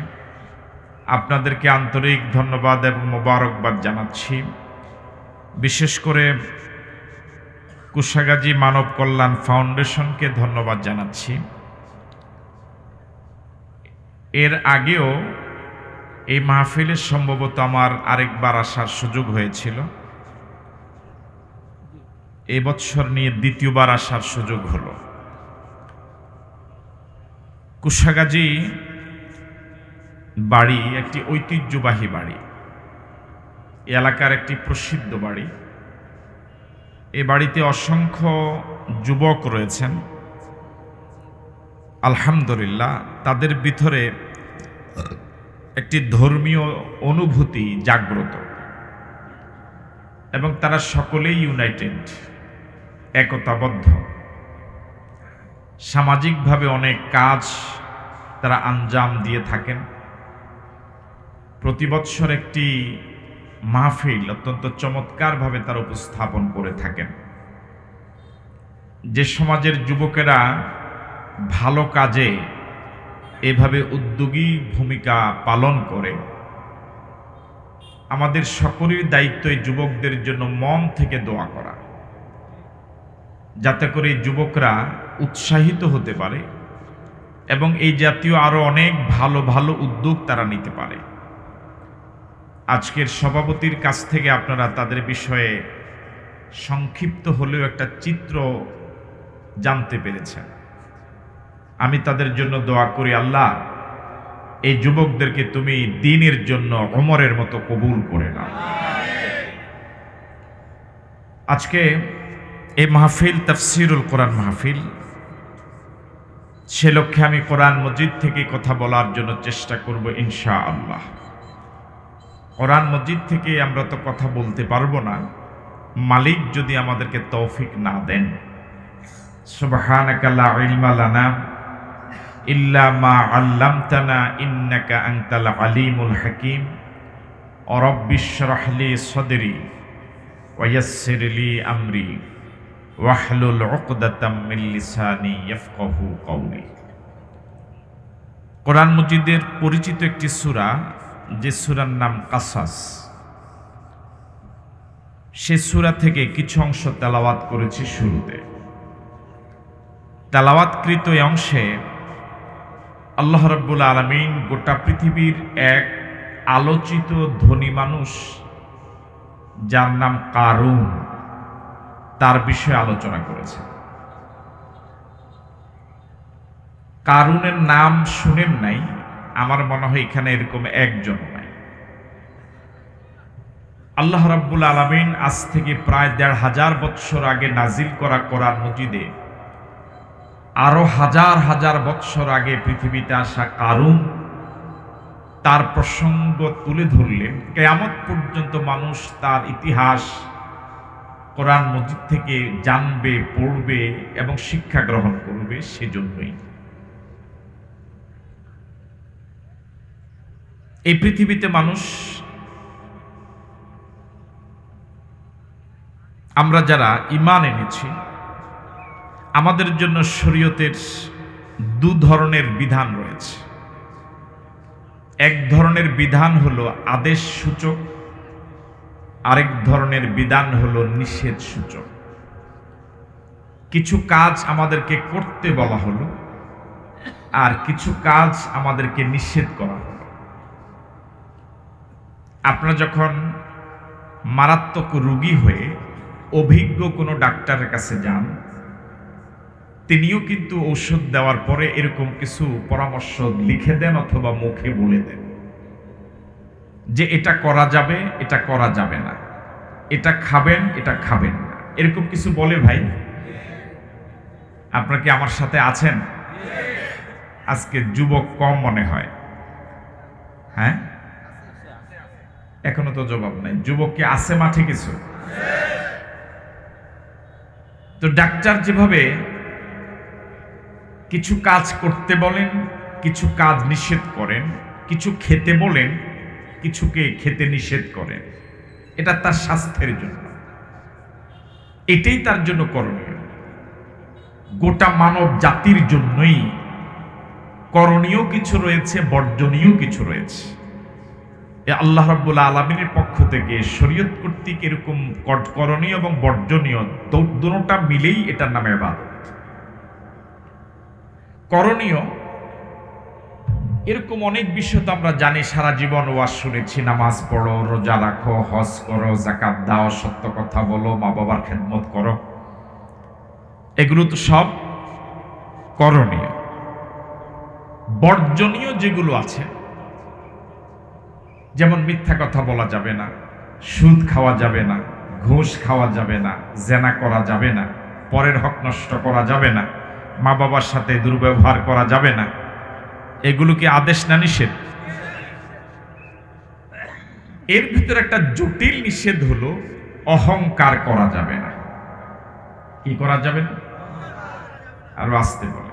আপনাদেরকে আন্তরিক ধন্যবাদ এবং মোবারকবাদ জানাচ্ছি। বিশেষ করে কুশাগাজী মানব কল্যাণ ফাউন্ডেশনকে ধন্যবাদ জানাচ্ছি। এর আগেও এই মাহফিলে সম্ভবত আমার আরেকবার আসার সুযোগ হয়েছিল, এবছর নিয়ে দ্বিতীয়বার আসার সুযোগ হলো। কুশাগাজী বাড়ি একটি ঐতিহ্যবাহী বাড়ি, এলাকার একটি প্রসিদ্ধ বাড়ি। এ বাড়িতে অসংখ্য যুবক রয়েছেন, আলহামদুলিল্লাহ। তাদের ভিতরে একটি ধর্মীয় অনুভূতি জাগ্রত এবং তারা সকলেই ইউনাইটেড, একতাবদ্ধ। সামাজিকভাবে অনেক কাজ তারা আঞ্জাম দিয়ে থাকেন। প্রতি বৎসর একটি মাহফিল অত্যন্ত চমৎকারভাবে তার উপস্থাপন করে থাকেন। যে সমাজের যুবকেরা ভালো কাজে এভাবে উদ্যোগী ভূমিকা পালন করে, আমাদের সকলের দায়িত্ব এই যুবকদের জন্য মন থেকে দোয়া করা, যাতে করে যুবকরা উৎসাহিত হতে পারে এবং এই জাতীয় আরো অনেক ভালো ভালো উদ্যোগ তারা নিতে পারে। আজকের সভাপতির কাছ থেকে আপনারা তাদের বিষয়ে সংক্ষিপ্ত হলেও একটা চিত্র জানতে পেরেছেন। আমি তাদের জন্য দোয়া করি, আল্লাহ এই যুবকদেরকে তুমি দ্বীনের জন্য ওমরের মতো কবুল করে নাও। আজকে এই মাহফিল তাফসিরুল কোরআন মাহফিল, সে লক্ষ্যে আমি কোরআন মজিদ থেকে কথা বলার জন্য চেষ্টা করব ইনশাআল্লাহ। কোরআন মজিদ থেকে আমরা তো কথা বলতে পারবো না, মালিক যদি আমাদেরকে তৌফিক না দেন। সুবহানাকা লা ইলমা লানা ইল্লা মা আল্লামতানা ইন্নাকা আনতাল আলিমুল হাকিম। রাব্বিশ শরহ লি সাদরি ওয়া ইয়াসসির লি আমরি ওয়াহলুল উকদাতাম মিন লিসানি ইয়াফকাহু কওলি। কোরআন মজিদের পরিচিত একটি সূরা, যে সূরার নাম কাসাস, সে সূরা থেকে কিছু অংশ তেলাওয়াত করেছি। শুরুতে তেলাওয়াতকৃত এই অংশে আল্লাহ রাব্বুল আলামিন গোটা পৃথিবীর এক আলোচিত ধনী মানুষ, যার নাম কারুন, তার বিষয়ে আলোচনা করেছে। কারুনের নাম শুনেন নাই, আমার মনে হয় এখানে এরকম একজন নাই। আল্লাহ রাব্বুল আলামিন আজ থেকে প্রায় ১৫০০ বৎসর আগে নাজিল করা কোরআন মজিদে আরো হাজার হাজার বৎসর আগে পৃথিবীতে আসা কারুন, তার প্রসঙ্গ তুলে ধরলেন। কিয়ামত পর্যন্ত মানুষ তার ইতিহাস কোরআন মজিদ থেকে জানবে, পড়বে এবং শিক্ষা গ্রহণ করবে। সেজন্যই এই পৃথিবীতে মানুষ, আমরা যারা ঈমান এনেছি, আমাদের জন্য শরীয়তের দু ধরনের বিধান রয়েছে। এক ধরনের বিধান হলো আদেশ সূচক, আরেক ধরনের বিধান হলো নিষেধ সূচক। কিছু কাজ আমাদেরকে করতে বলা হলো, আর কিছু কাজ আমাদেরকে নিষেধ করা হলো। আপনারা যখন মারাত্মক রোগী হয়ে অভিজ্ঞ কোনো ডাক্তারের কাছে যান, তিনিও কিন্তু ঔষধ দেওয়ার পরে এরকম কিছু পরামর্শ লিখে দেন অথবা মুখে বলে দেন যে এটা করা যাবে, এটা করা যাবে না, এটা খাবেন, এটা খাবেন না, এরকম কিছু বলে। ভাই, আপনারা কি আমার সাথে আছেন? আজকে যুবক কম মনে হয়, হ্যাঁ? এখনো তো জবাব নাই। যুবক কি আছে মাঠে কিছু? তো ডাক্তার যেভাবে কিছু কাজ করতে বলেন, কিছু কাজ নিষেধ করেন, কিছু খেতে বলেন, কিছুকে খেতে নিষেধ করেন, এটা তার স্বাস্থ্যের জন্য, এটাই তার জন্য করণীয়। গোটা মানব জাতির জন্যই করণীয় কিছু রয়েছে, বর্জনীয় কিছু রয়েছে। আল্লাহ রাব্বুল আলামিনের পক্ষ থেকে শরীয়ত কর্তৃক এরকম করণীয় এবং বর্জনীয় দুটোটা মিলেই এটার নামে ইবাদত। করণীয় এরকম অনেক বিষয় তো আমরা জানি, সারা জীবন ওয়াজ শুনেছি, নামাজ পড়ো, রোজা রাখো, হজ করো, যাকাত দাও, সত্য কথা বলো, মা বাবার খেদমত করো, এগুলো তো সব করণীয়। বর্জনীয় যেগুলো আছে, যেমন মিথ্যা কথা বলা যাবে না, সুদ খাওয়া যাবে না, ঘুষ খাওয়া যাবে না, জেনা করা যাবে না, পরের হক নষ্ট করা যাবে না, মা বাবার সাথে দুর্ব্যবহার করা যাবে না, এগুলো কি আদেশ না নিষেধ? এর ভিতরে একটা জটিল নিষেধ হলো অহংকার করা যাবে না। কি করা যাবে না? আরো আসতে বলে,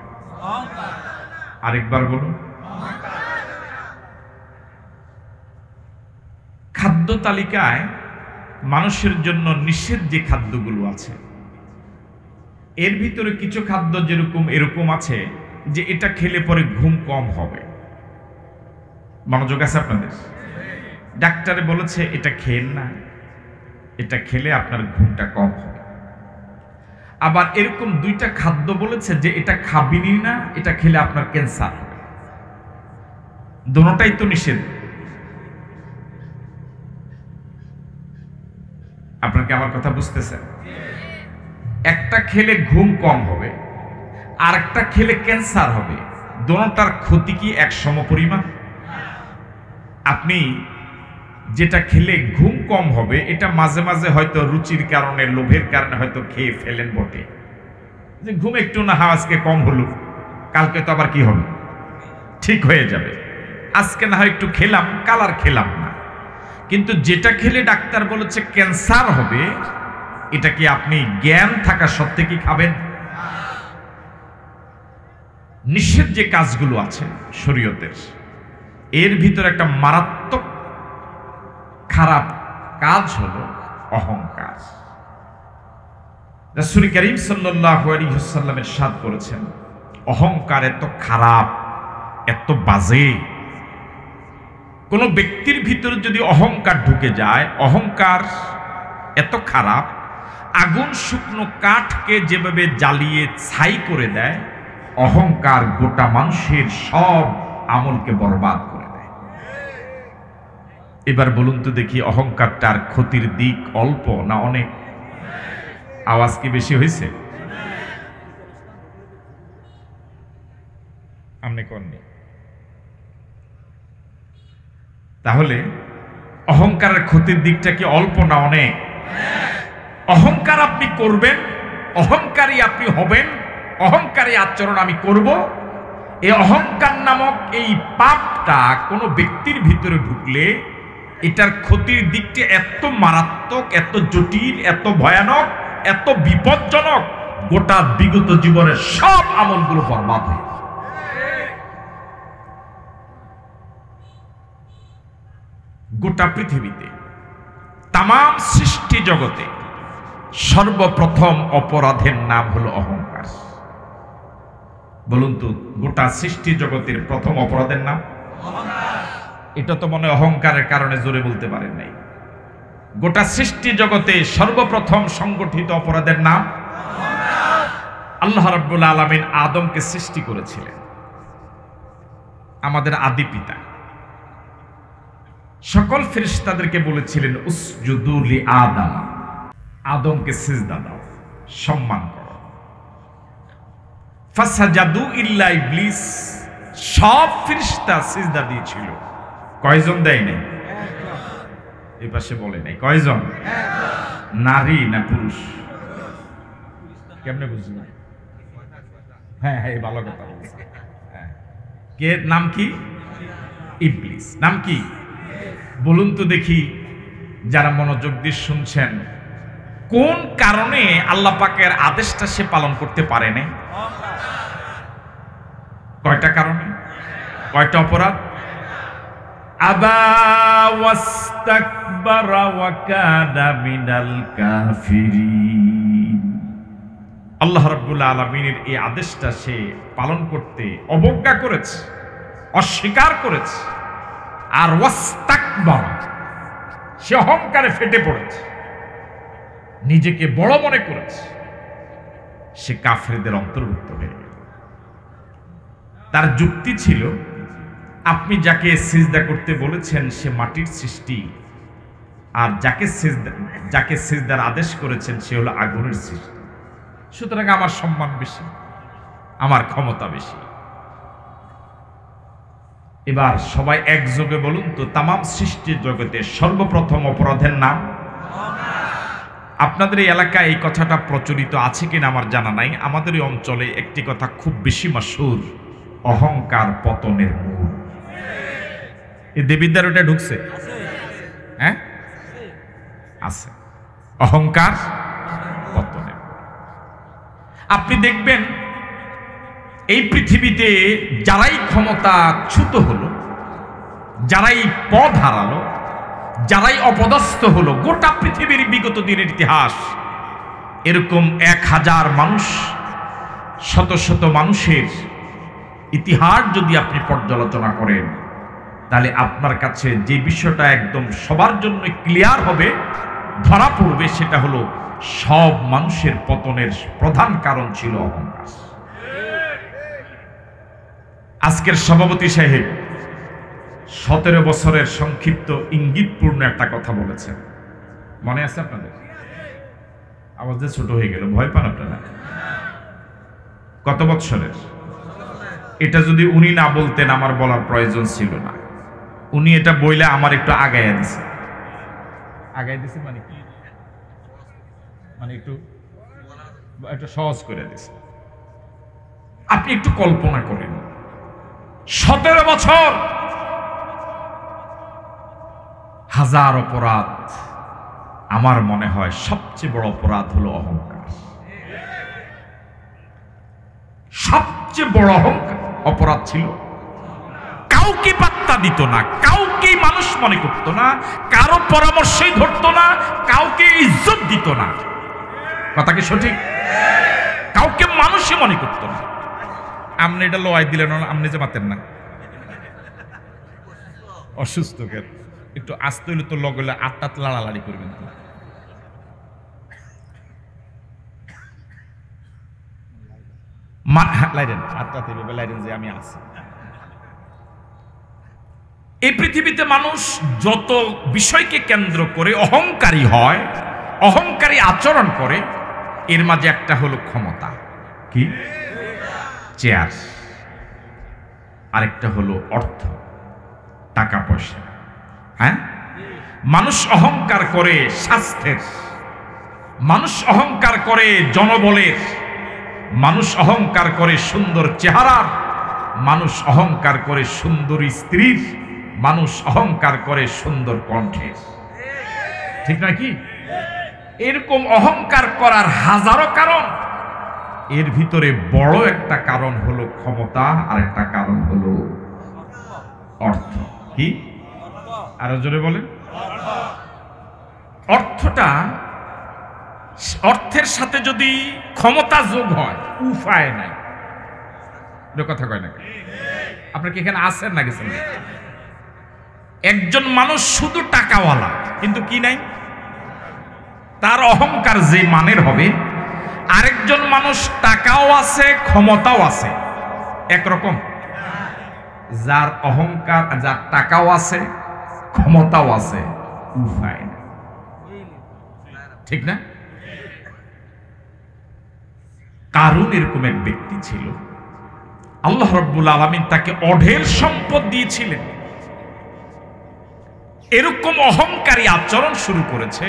আরেকবার বলুন। খাদ্য খাদ্য তালিকায় মানুষের জন্য নিষেধ যে খাদ্যগুলো আছে, এর ভিতরে কিছু খাদ্য এরকম আছে যে এটা খেলে পরে ঘুম কম হবে। মনোযোগ আছে আপনাদের? ডাক্তারে বলেছে এটা খেয়েন না, এটা খেলে আপনার ঘুমটা কম হবে। আবার এরকম দুইটা খাদ্য বলেছে যে এটা খাবিনি না, এটা খেলে আপনার ক্যান্সার হবে। দুটোটাই তো নিষেধ। আপনার কি আমার কথা বুঝতেছেন? একটা খেলে ঘুম কম হবে, আর একটা খেলে ক্যান্সার হবে। দুটোটার ক্ষতি কি এক সমপরিমাণ? আপনি যেটা খেলে ঘুম কম হবে এটা মাঝে মাঝে হয়তো রুচির কারণে, লোভের কারণে হয়তো খেয়ে ফেলেন বটে, যে ঘুম একটু না হয় আজকে কম হলো, কালকে তো আবার কি হবে, ঠিক হয়ে যাবে। আজকে না হয় একটু খেলাম, কাল আর খেলাম না। কিন্তু যেটা খেলে ডাক্তার বলেছে ক্যান্সার হবে, এটা কি আপনি জ্ঞান থাকা সত্ত্বে কি খাবেন? নিষেধ যে কাজগুলো আছে শরীয়তের, এর ভিতরে একটা মারাত্মক খারাপ কাজ হলো অহংকার। রাসূল করিম সাল্লাল্লাহু আলাইহি ওয়াসাল্লাম ইরশাদ করেছেন, অহংকার এত খারাপ, এত বাজে। কোন ব্যক্তির ভিতরে যদি অহংকার ঢুকে যায়, অহংকার এত খারাপ, আগুন শুকনো কাঠকে যেভাবে জ্বালিয়ে ছাই করে দেয়, অহংকার গোটা মানুষের সব আমলকে বরবাদ করে দেয়। এবার বলুন তো দেখি, অহংকারটার ক্ষতির দিক অল্প না অনেক? আওয়াজ কি বেশি হয়েছে? আপনি করেননি? তাহলে অহংকারের ক্ষতির দিকটা কি অল্প না অনেক? অহংকার আপনি করবেন, অহংকারী আপনি হবেন, অহংকারী আচরণ আমি করব, এই অহংকার নামক এই পাপটা কোনো ব্যক্তির ভিতরে ঢুকলে এটার ক্ষতির দিকটি এত মারাত্মক, এত জটিল, এত ভয়ানক, এত বিপজ্জনক, গোটা বিগত জীবনের সব আমলগুলো বরবাদ হয়ে যায়। গোটা পৃথিবীতে, তামাম সৃষ্টি জগতে সর্বপ্রথম অপরাধের নাম হলো অহংকার। বলুন তো, গোটা সৃষ্টি জগতের প্রথম অপরাধের নাম অহংকার। এটা তো মনে অহংকারের কারণে জোরে বলতে পারেন নাই। গোটা সৃষ্টি জগতে সর্বপ্রথম সংগঠিত অপরাধের নাম অহংকার। আল্লাহ রাব্বুল আলামিন আদমকে সৃষ্টি করেছিলেন, আমাদের আদি পিতা। সকল ফেরেশতাদেরকে বলেছিলেন উসজুদু লি আদম, আদমকে সিজদা দাও, সম্মান করো। ফাসাজাদু ইল্লা ইবলিস, সব ফেরেশতা সিজদা দিয়েছিল। কয়জন দেয় নাই? এই পাশে বলে নাই। কয়জন? নারী না পুরুষ? কেমনে বুঝলেন? হ্যাঁ হ্যাঁ, ভালো কথা বলছেন। কে নাম কি? ইবলিস। নাম কি? বলুন তো দেখি, যারা মনোযোগ দিয়ে শুনছেন, কোন কারণে আল্লাহ পাকের আদেশটা সে পালন করতে পারে নাই? কয়টা কারণে? কয়টা অপরাধ? আবা ওয়াস্তাকবারা ওয়া কানা মিনাল কাফিরিন। আল্লাহ রাব্বুল আলামিনের এই আদেশটা সে পালন করতে অবজ্ঞা করেছে, অস্বীকার করেছে। আর ওয়াস্তাকবারা, সে অহংকারে ফেটে পড়েছে, নিজেকে বড় মনে করেছে, সে কাফেরদের অন্তর্ভুক্ত হয়ে গেল। তার যুক্তি ছিল, আপনি যাকে সিজদা করতে বলেছেন সে মাটির সৃষ্টি, আর যাকে সিজদার আদেশ করেছেন সে হলো আগুনের সৃষ্টি, সুতরাং আমার সম্মান বেশি, আমার ক্ষমতা বেশি। এবার সবাই একযোগে বলুন তো, তামাম সৃষ্টির জগতে সর্বপ্রথম অপরাধের নাম? আপনাদের এই এলাকায় এই কথাটা প্রচলিত আছে কিনা আমার জানা নাই। আমাদের এই অঞ্চলে একটি কথা খুব বেশি মাশহুর, অহংকার পতনের মূল। এই দেবিদ্বার ওটা ঢুকছে? হ্যাঁ আছে। অহংকার পতনের। আপনি দেখবেন এই পৃথিবীতে যারাই ক্ষমতাচ্যুত হলো, যারাই পদ হারালো, যারাই অপদস্থ হলো, গোটা পৃথিবীর বিগত দিনের ইতিহাস এরকম 1000 মানুষ, শত শত মানুষের ইতিহাস যদি আপনি পর্যালোচনা করেন, তাহলে আপনার কাছে যে বিষয়টা একদম সবার জন্য ক্লিয়ার হবে, ধরা পড়বে, সেটা হলো সব মানুষের পতনের প্রধান কারণ ছিল অহংকার। আজকের সভাপতি সাহেব 17 বছরের সংক্ষিপ্ত ইঙ্গিতপূর্ণ একটা কথা বলেছেন, মনে আছে আপনাদের? আওয়াজ যে ছোট হয়ে গেল, ভয় পান আপনারা? কত বছরের? এটা যদি উনি না বলতেন আমার বলার প্রয়োজন ছিল না। উনি এটা বইলে আমার একটু আগাইয়া দিছে। আগাই দিছে মানে কি? মানে একটু সহজ করে দিছে। আপনি একটু কল্পনা করেন, 17 বছর, হাজার অপরাধ, আমার মনে হয় সবচেয়ে বড় অপরাধ হলো অহংকার। সবচেয়ে বড় অপরাধ ছিল কাউকে পাত্তা দিত না, কাউকে মানুষ মনে করতো না, কারো পরামর্শই ধরতো না, কাউকে ইজ্জত দিত না। কথা কি সঠিক? কাউকে মানুষই মনে করতো না। আপনি এটা লোয়াই দিলেন, আপনি যে পাতেন না, অসুস্থ কেন? একটু আসতে হইলে তো লগলে 8টা লাড়ালাড়ি করবেন তো। লাইরেন 8টাতে লাইরেন যে আমি আছি। এই পৃথিবীতে মানুষ যত বিষয়কে কেন্দ্র করে অহংকারী হয়, অহংকারী আচরণ করে, এর মাঝে একটা হলো ক্ষমতা, কি? চেয়ার। আরেকটা হলো অর্থ, টাকা পয়সা। হ্যাঁ, মানুষ অহংকার করে স্বাস্থ্যের, মানুষ অহংকার করে জনবলের, মানুষ অহংকার করে সুন্দর চেহারার, মানুষ অহংকার করে সুন্দরী স্ত্রীর, মানুষ অহংকার করে সুন্দর কণ্ঠের। ঠিক নাকি? এরকম অহংকার করার হাজারো কারণ, এর ভিতরে বড় একটা কারণ হলো ক্ষমতা, আর একটা কারণ হলো অর্থ। কি? আরো জোরে বলেন। অর্থের সাথে যদি ক্ষমতা যোগ হয়, উপায় নাই। কথা কয় না? আপনার কি এখানে আছেন না গেছেন? একজন মানুষ শুধু টাকাওয়ালা, কিন্তু কি নাই? তার অহংকার যে মানের হবে। আরেকজন মানুষ টাকাও আছে, ক্ষমতাও আছে, একরকম। যার অহংকার, যার টাকাও আছে, ক্ষমতাও আছে, উপায় নাই। ঠিক না? কারুন এরকম এক ব্যক্তি ছিল, আল্লাহ রাব্বুল আলামিন তাকে অঢেল সম্পদ দিয়েছিলেন। এরকম অহংকারী আচরণ শুরু করেছে।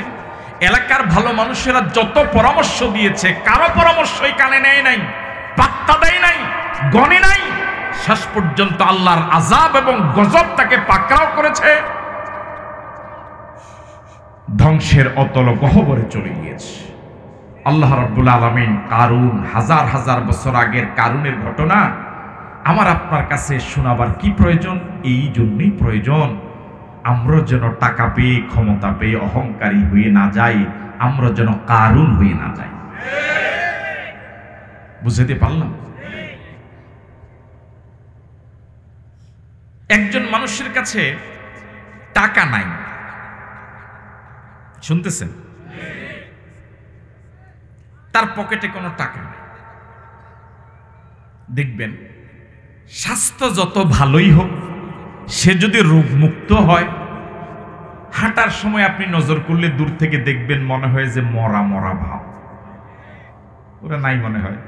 এলাকার ভালো মানুষেরা যত পরামর্শ দিয়েছে, কারো পরামর্শই কানে নেয় নাই, পাত্তা দেয় নাই, গণে নাই। শেষ পর্যন্ত আল্লাহর আযাব এবং গজব তাকে পাকড়াও করেছে, ধ্বংসের অতল গহ্বরে চলে গিয়েছে। আল্লাহ রাব্বুল আলামিন কারুন, হাজার হাজার বছর আগের কারুনের ঘটনা আমার আপনার কাছে শোনাবার কি প্রয়োজন? এই জন্যই প্রয়োজন, আমরা যেন টাকা পেয়ে, ক্ষমতা পেয়ে অহংকারী হয়ে না যাই, আমরা যেন কারুন হয়ে না যাই। বুঝতে পারলাম? একজন মানুষের কাছে টাকা নাই, শুনতেছেন? তার পকেটে কোনো টাকা নেই। দেখবেন স্বাস্থ্য যত ভালোই হোক, সে যদি রোগমুক্ত হয়, হাঁটার সময় আপনি নজর করলে দূর থেকে দেখবেন মনে হয় যে মরা মরা ভাব। ওরা নাই মনে হয়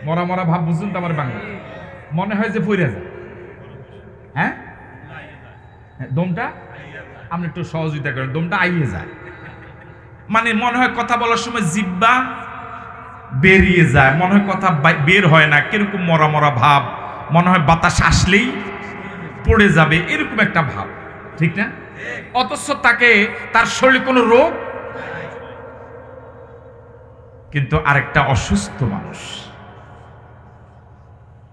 মরা মরা ভাব, বুঝুন তো আমার বাংলা? মনে হয় যে পইরা যায়। হ্যাঁ, দমটা আপনি একটু সহযোগিতা করেন, দমটা আইয়ে যায়। মানে মনে হয় কথা বলার সময় জিহ্বা বেরিয়ে যায়, মনে হয় কথা বের হয় না, কিরকম মরা মরা ভাব, মনে হয় বাতাস আসলেই পড়ে যাবে, এরকম একটা ভাব। ঠিক না? অথচ তার শরীরে কোনো রোগ, কিন্তু আরেকটা অসুস্থ মানুষ,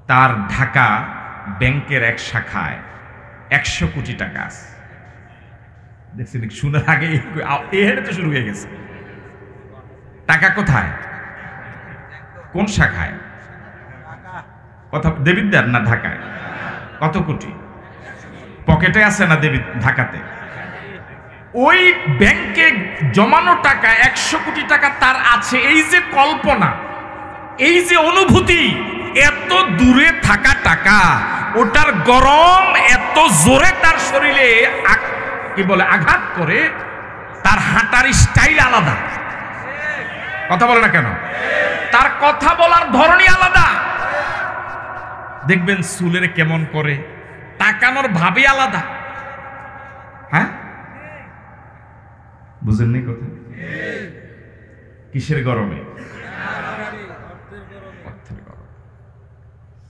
তার ঢাকা ব্যাংকের এক শাখায় 100 কোটি টাকা আছে, দেখছেন শোনার আগে এখানে তো শুরু হয়ে গেছে। টাকা কোথায়, কোন শাখায়? কথা দেবিদ্যার না ঢাকায়? কত কোটি পকেটে আছে না দেবী ঢাকাতে? ওই ব্যাংকে জমানো টাকা 100 কোটি টাকা তার আছে। এই যে কল্পনা, এই যে অনুভূতি, এত দূরে থাকা টাকা, ওটার গরম এত জোরে তার শরীরে কি বলে আঘাত করে, তার হাঁটার স্টাইল আলাদা। কথা বলে না কেন? তার কথা বলার ধরনই আলাদা। দেখবেন চুলের কেমন করে, তাকানোর ভাবে আলাদা। হ্যাঁ, বুঝেননি কথা? কিসের গরমে?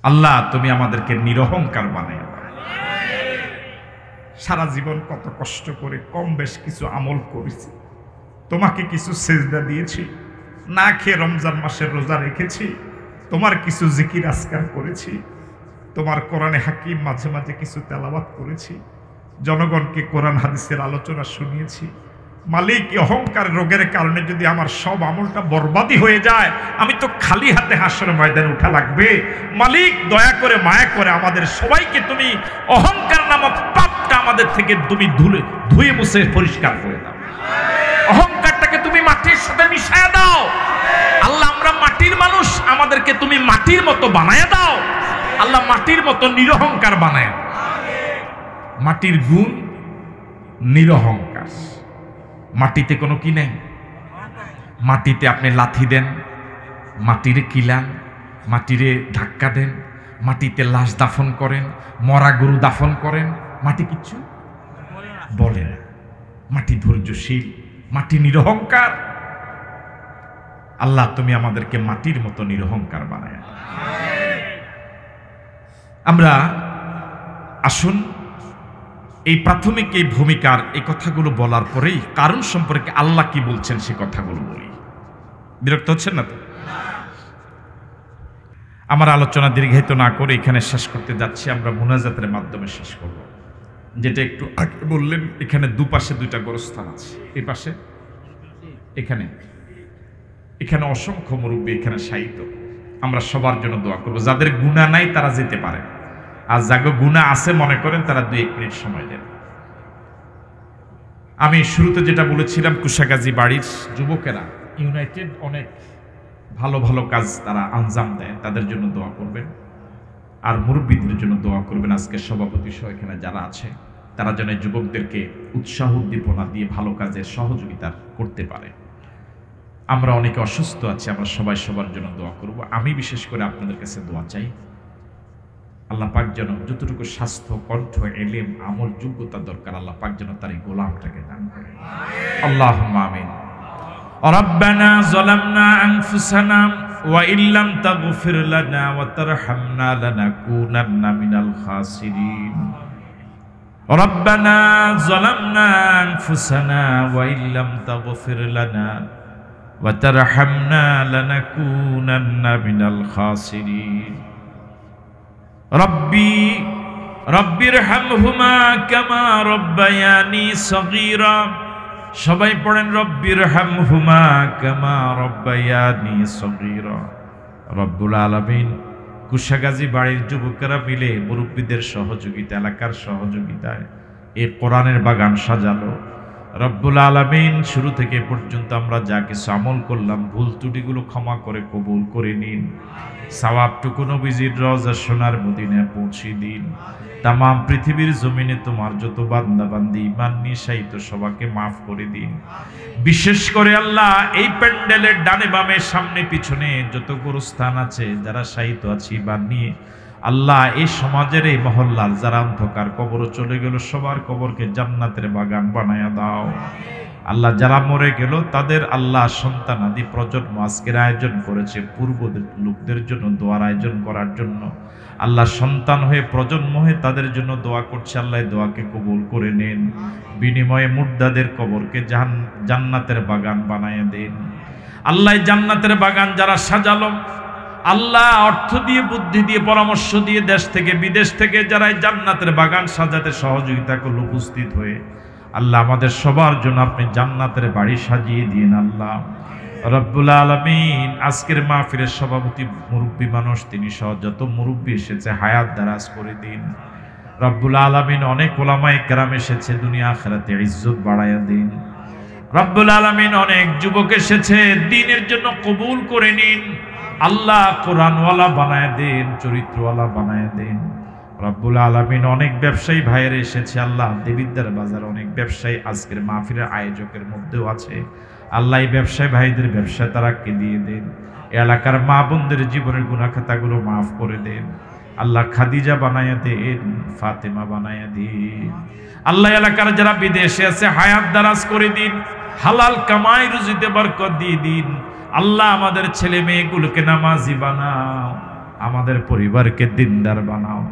আল্লাহ তুমি আমাদেরকে নিরহংকার বানায়। সারা জীবন কত কষ্ট করে কম বেশ কিছু আমল করেছি, তোমাকে কিছু সেজদা দিয়েছি, না খেয়ে রমজান মাসের রোজা রেখেছি, তোমার কিছু জিকির আজকার করেছি, তোমার কোরআনে হাকিম মাঝে মাঝে কিছু তেলাওয়াত করেছি, জনগণকে কোরআন হাদিসের আলোচনা শুনিয়েছি। মালিক, অহংকার রোগের কারণে যদি আমার সব আমলটা বরবাদি হয়ে যায়, আমি তো খালি হাতে হাসরের ময়দানে উঠা লাগবে। মালিক দয়া করে মায়া করে আমাদের সবাইকে তুমি অহংকার নামক পাপটা আমাদের থেকে তুমি ধুয়ে মুছে পরিষ্কার করে দাও। অহংকারটাকে তুমি মাটির সাথে মিশায়া দাও। আল্লাহ, আমরা মাটির মানুষ, আমাদেরকে তুমি মাটির মতো বানায়া দাও। আল্লাহ, মাটির মতো নিরহংকার বানায়। মাটির গুণ নিরহংকার। মাটিতে কোনো কি নেই। মাটিতে আপনি লাথি দেন, মাটিরে কিলান, মাটিরে ধাক্কা দেন, মাটিতে লাশ দাফন করেন, মরা গরু দাফন করেন, মাটি কিচ্ছু বলে না। মাটি ধৈর্যশীল, মাটি নিরহংকার। আল্লাহ, তুমি আমাদেরকে মাটির মতো নিরহংকার বানায়। আমরা আসুন এই প্রাথমিক এই ভূমিকার এই কথাগুলো বলার পরেই কারণ সম্পর্কে আল্লাহ কি বলছেন সে কথাগুলো বলি। বিরক্ত হচ্ছেন না তো? আমার আলোচনা দীর্ঘায়িত না করে এখানে শেষ করতে যাচ্ছি। আমরা মুনাজাতের মাধ্যমে শেষ করব। যেটা একটু আগে বললেন, এখানে দুপাশে দুইটা গোরস্থান আছে। এই পাশে এখানে এখানে অসংখ্য মুরব্বী এখানে শায়িত। আমরা সবার জন্য দোয়া করব। যাদের গুনাহ নাই তারা যেতে পারে, আর যাগো গুনাহ আছে মনে করেন তারা 2-1 মিনিট সময় দেন। আমি শুরুতে যেটা বলেছিলাম, কুশাগাজী বাড়ির যুবকেরা ইউনাইটেড অনেক ভালো ভালো কাজ তারা আঞ্জাম দেয়, তাদের জন্য দোয়া করবেন। আর মুরব্বীদের জন্য দোয়া করবেন। আজকে সভাপতি সহ এখানে যারা আছে তারা যেন যুবকদেরকে উৎসাহ উদ্দীপনা দিয়ে ভালো কাজের সহযোগিতা করতে পারে। আমরা অনেকে অসুস্থ আছি, আমরা সবাই সবার জন্য দোয়া করব। আমি বিশেষ করে আপনাদের কাছে দোয়া চাই, আল্লাহ পাক যেন যতটুকু স্বাস্থ্য, কণ্ঠ, এলেম, আমল, যোগ্যতা দরকার, আল্লাহ পাক যেন তার এই গোলামটাকে দান করে। আল্লাহুম্মা আমিন। রব্বানা যালামনা আনফুসানা ওয়া ইল্লাম তাগফির লানা ওয়া তারহামনা লানাকুনান্না মিনাল খাসিরিন। রব্বানা যালামনা আনফুসানা ওয়া ইল্লাম তাগফির লানা ওয়া তারহামনা লানাকুনান্না মিনাল খাসিরিন। রব্বিরহামহুমা কামা রব্বায়ানি সগীরা। সবাই পড়েন রব্বিরহামহুমা কামা রব্বায়ানি সগীরা। রব্বুল আলামিন কুশাগাজী বাড়ির যুবকেরা মিলে মুরব্বীদের সহযোগিতা, এলাকার সহযোগিতায় এই কোরআনের বাগান সাজালো। রব্বুল আলামিন শুরু থেকে পর্যন্ত আমরা যা কিছু আমল করলাম, ভুল ত্রুটিগুলো ক্ষমা করে কবুল করে নিন। সওয়াবটুকু নবীজির রওজা সোনার মদিনায় পৌঁছে দিন। তামাম পৃথিবীর জমিনে তোমার যত বান্দা বান্দি ঈমান নিয়ে শায়িত সবাইকে মাফ করে দিন। বিশেষ করে আল্লাহ এই প্যান্ডেলের ডানে বামে সামনে পিছনে যত গোরস্থান আছে, যারা শায়িত আছে ঈমান নিয়ে, আল্লাহ এই সমাজের এই মহল্লার যারা অন্ধকার কবরে চলে গেল, সবার কবরকে জান্নাতের বাগান বানায়া দাও। আল্লাহ যারা মরে গেল তাদের আল্লাহ সন্তান আদি প্রজন্ম আজকের আয়োজন করেছে পূর্বদের লোকদের জন্য দোয়ার আয়োজন করার জন্য। আল্লাহ সন্তান হয়ে প্রজন্ম হয়ে তাদের জন্য দোয়া করছে, আল্লাহ দোয়াকে কবুল করে নেন। বিনিময়ে মুর্দাদের কবরকে জান্নাতের বাগান বানায় দেন। আল্লাহ জান্নাতের বাগান যারা সাজালো, আল্লাহ অর্থ দিয়ে, বুদ্ধি দিয়ে, পরামর্শ দিয়ে, দেশ থেকে বিদেশ থেকে যারা জান্নাতের বাগান সাজাতে সহযোগিতা করল, উপস্থিত হয়ে আল্লাহ আমাদের সবার জন্য আপনি জান্নাতের বাড়ি সাজিয়ে দিন আল্লাহ রব্বুল আলামিন। আজকের মাহফিলের সভাপতি মুরব্বী মানুষ, তিনি সহ যত মুরব্বী এসেছে হায়াত দারাজ করে দিন রব্বুল আলামিন। অনেক ওলামায়ে কেরাম এসেছে, দুনিয়া আখিরাতে ইজ্জত বাড়ায়া দিন রব্বুল আলামিন। অনেক যুবক এসেছে, দ্বীনের জন্য কবুল করে নিন আল্লাহ। কোরআনওয়ালা বানায় দেন, চরিত্রওয়ালা বানায় দেন রব্বুল আলামিন। অনেক ব্যবসায়ী ভাইয়েরা এসেছে আল্লাহ, দেবিদ্দার বাজার অনেক ব্যবসায়ী আজকের মাহফিলের আয়োজকের মধ্যেও আছে আল্লাহ। এই ব্যবসায়ী ভাইদের ব্যবসা তারাকে দিয়ে দেন, এলাকার মা বোনদের জীবনের গুনাহ খাতাগুলো মাফ করে দেন আল্লাহ। খাদিজা বানায়া দেন, ফাতেমা বানায়া দিন আল্লাহ। এলাকার যারা বিদেশে আছে হায়াত দারাজ করে দিন, হালাল কামাই রুজিতে বরকত দিয়ে দিন আল্লাহ। আমাদের ছেলে মেয়েগুলোকে নামাজি বানাও, আমাদের পরিবারকে দিনদার বানাও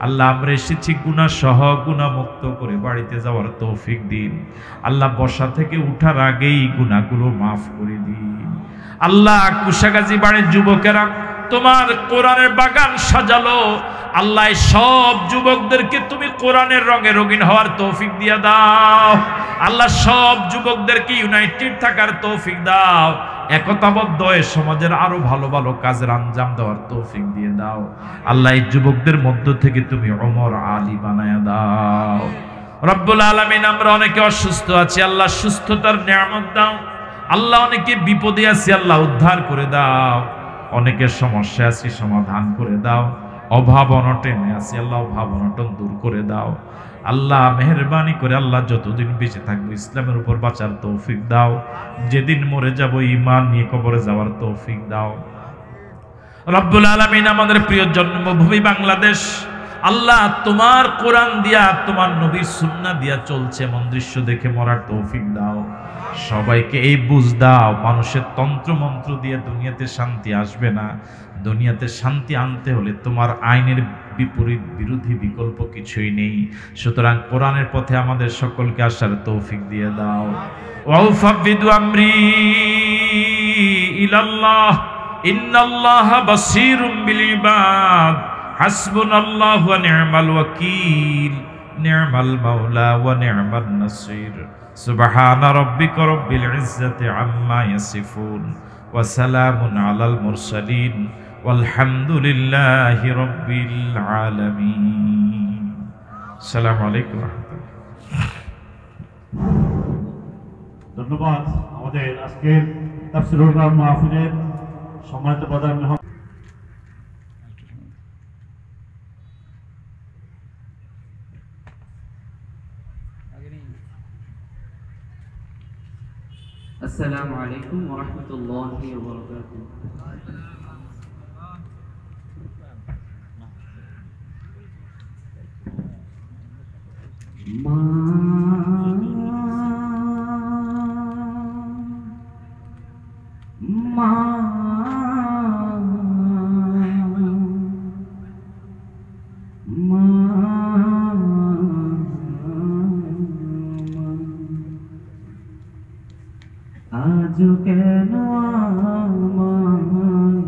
আল্লাহ। আমরা এসেছি গুনাহ সহ গুনাহ মুক্ত করে বাড়িতে যাওয়ার তৌফিক দিন আল্লাহ। বসা থেকে উঠার আগেই গুনাহগুলো মাফ করে দিন আল্লাহ। কুশাগাজী বাড়ির যুবকেরা তোমার কোরআনের বাগান সাজালো আল্লাহ। সব যুবকদেরকে তুমি কোরআনের রঙে রঙিন হওয়ার তৌফিক দিয়ে দাও আল্লাহ। সব যুবকদেরকে ইউনাইটেড থাকার তৌফিক দাও, একতাবদ্ধ হয়ে সমাজের আরো ভালো ভালো কাজের আঞ্জাম দেওয়ার তৌফিক দিয়ে দাও আল্লাহ। এই যুবকদের মধ্য থেকে তুমি ওমর আলী বানায়া দাও রব্বুল আলামিন। আমরা অনেকে অসুস্থ আছি আল্লাহ, সুস্থতার নিয়ামত দাও আল্লাহ। অনেকে বিপদে আছি আল্লাহ, উদ্ধার করে দাও। অনেকের সমস্যা আছে সমাধান করে দাও। অভাব অনটনে আছি আল্লাহ, অভাব অনটন দূর করে দাও আল্লাহ। মেহেরবানি করে আল্লাহ যতদিন বেঁচে থাকবো ইসলামের উপর বাঁচার তৌফিক দাও। যেদিন মরে যাব ঈমান নিয়ে কবরে যাওয়ার তৌফিক দাও রব্বুল আলামিন। আমাদের প্রিয় জন্মভূমি বাংলাদেশ আল্লাহ, তোমার কোরআন দিয়া তোমার নবীর সুন্নাহ দিয়া চলছে, এমন দৃশ্য দেখে মরার তৌফিক দাও। সবাইকে এই বুঝ দাও, মানুষের তন্ত্র মন্ত্র দিয়ে দুনিয়াতে শান্তি আসবে না। দুনিয়াতে শান্তি আনতে হলে তোমার আইনের বিপরীত বিরোধী বিকল্প কিছুই নেই। সুতরাং কোরআনের পথে আমাদের সকলকে আসার তৌফিক দিয়ে দাও। ওয়াউফাবিদু আমরি ইলাল্লাহ ইন্নাল্লাহা বাসীরুম বিল ইবাদ হাসবুনাল্লাহু ওয়া নি'মাল ওয়াকিল নি'মাল মাওলা ওয়া নি'মান নাসির। সুবহান রাব্বিকা রাব্বিল ইজ্জাতি আম্মা ইয়াসিফুন ওয়া সালামুন আলাল মুরসালিন ওয়ালহামদুলিল্লাহি রাব্বিল আলামিন। আসসালামু আলাইকুম ওয়া রাহমাতুল্লাহ। ধন্যবাদ আমাদের আজকের তাফসীরুল কোরআন মাহফিলের সম্মানিত প্রধান মেহমান। السلام عليكم ورحمة الله وبركاته. আজ কেন আমায়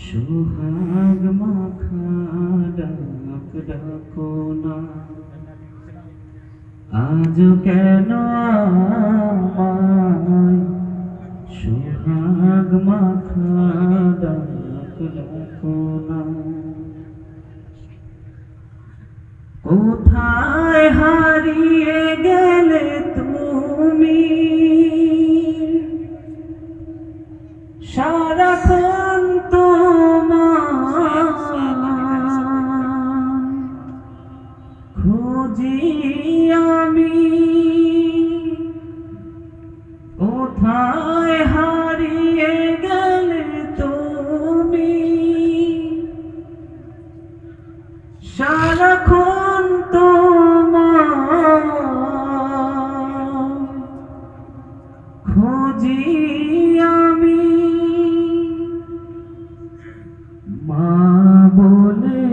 সোহাগ মাখা ডাক ডাকো না, আজ কেন আমায় সোহাগ মাখা ডাক ডাকো না। কোথায় হারিয়ে গেলে তুমি, সারাক্ষণ তোমার খুঁজি আমি, কোথায় হারিয়ে গেলে তুমি, সারাক্ষণ তোমার খুঁজি আমি। মা বলে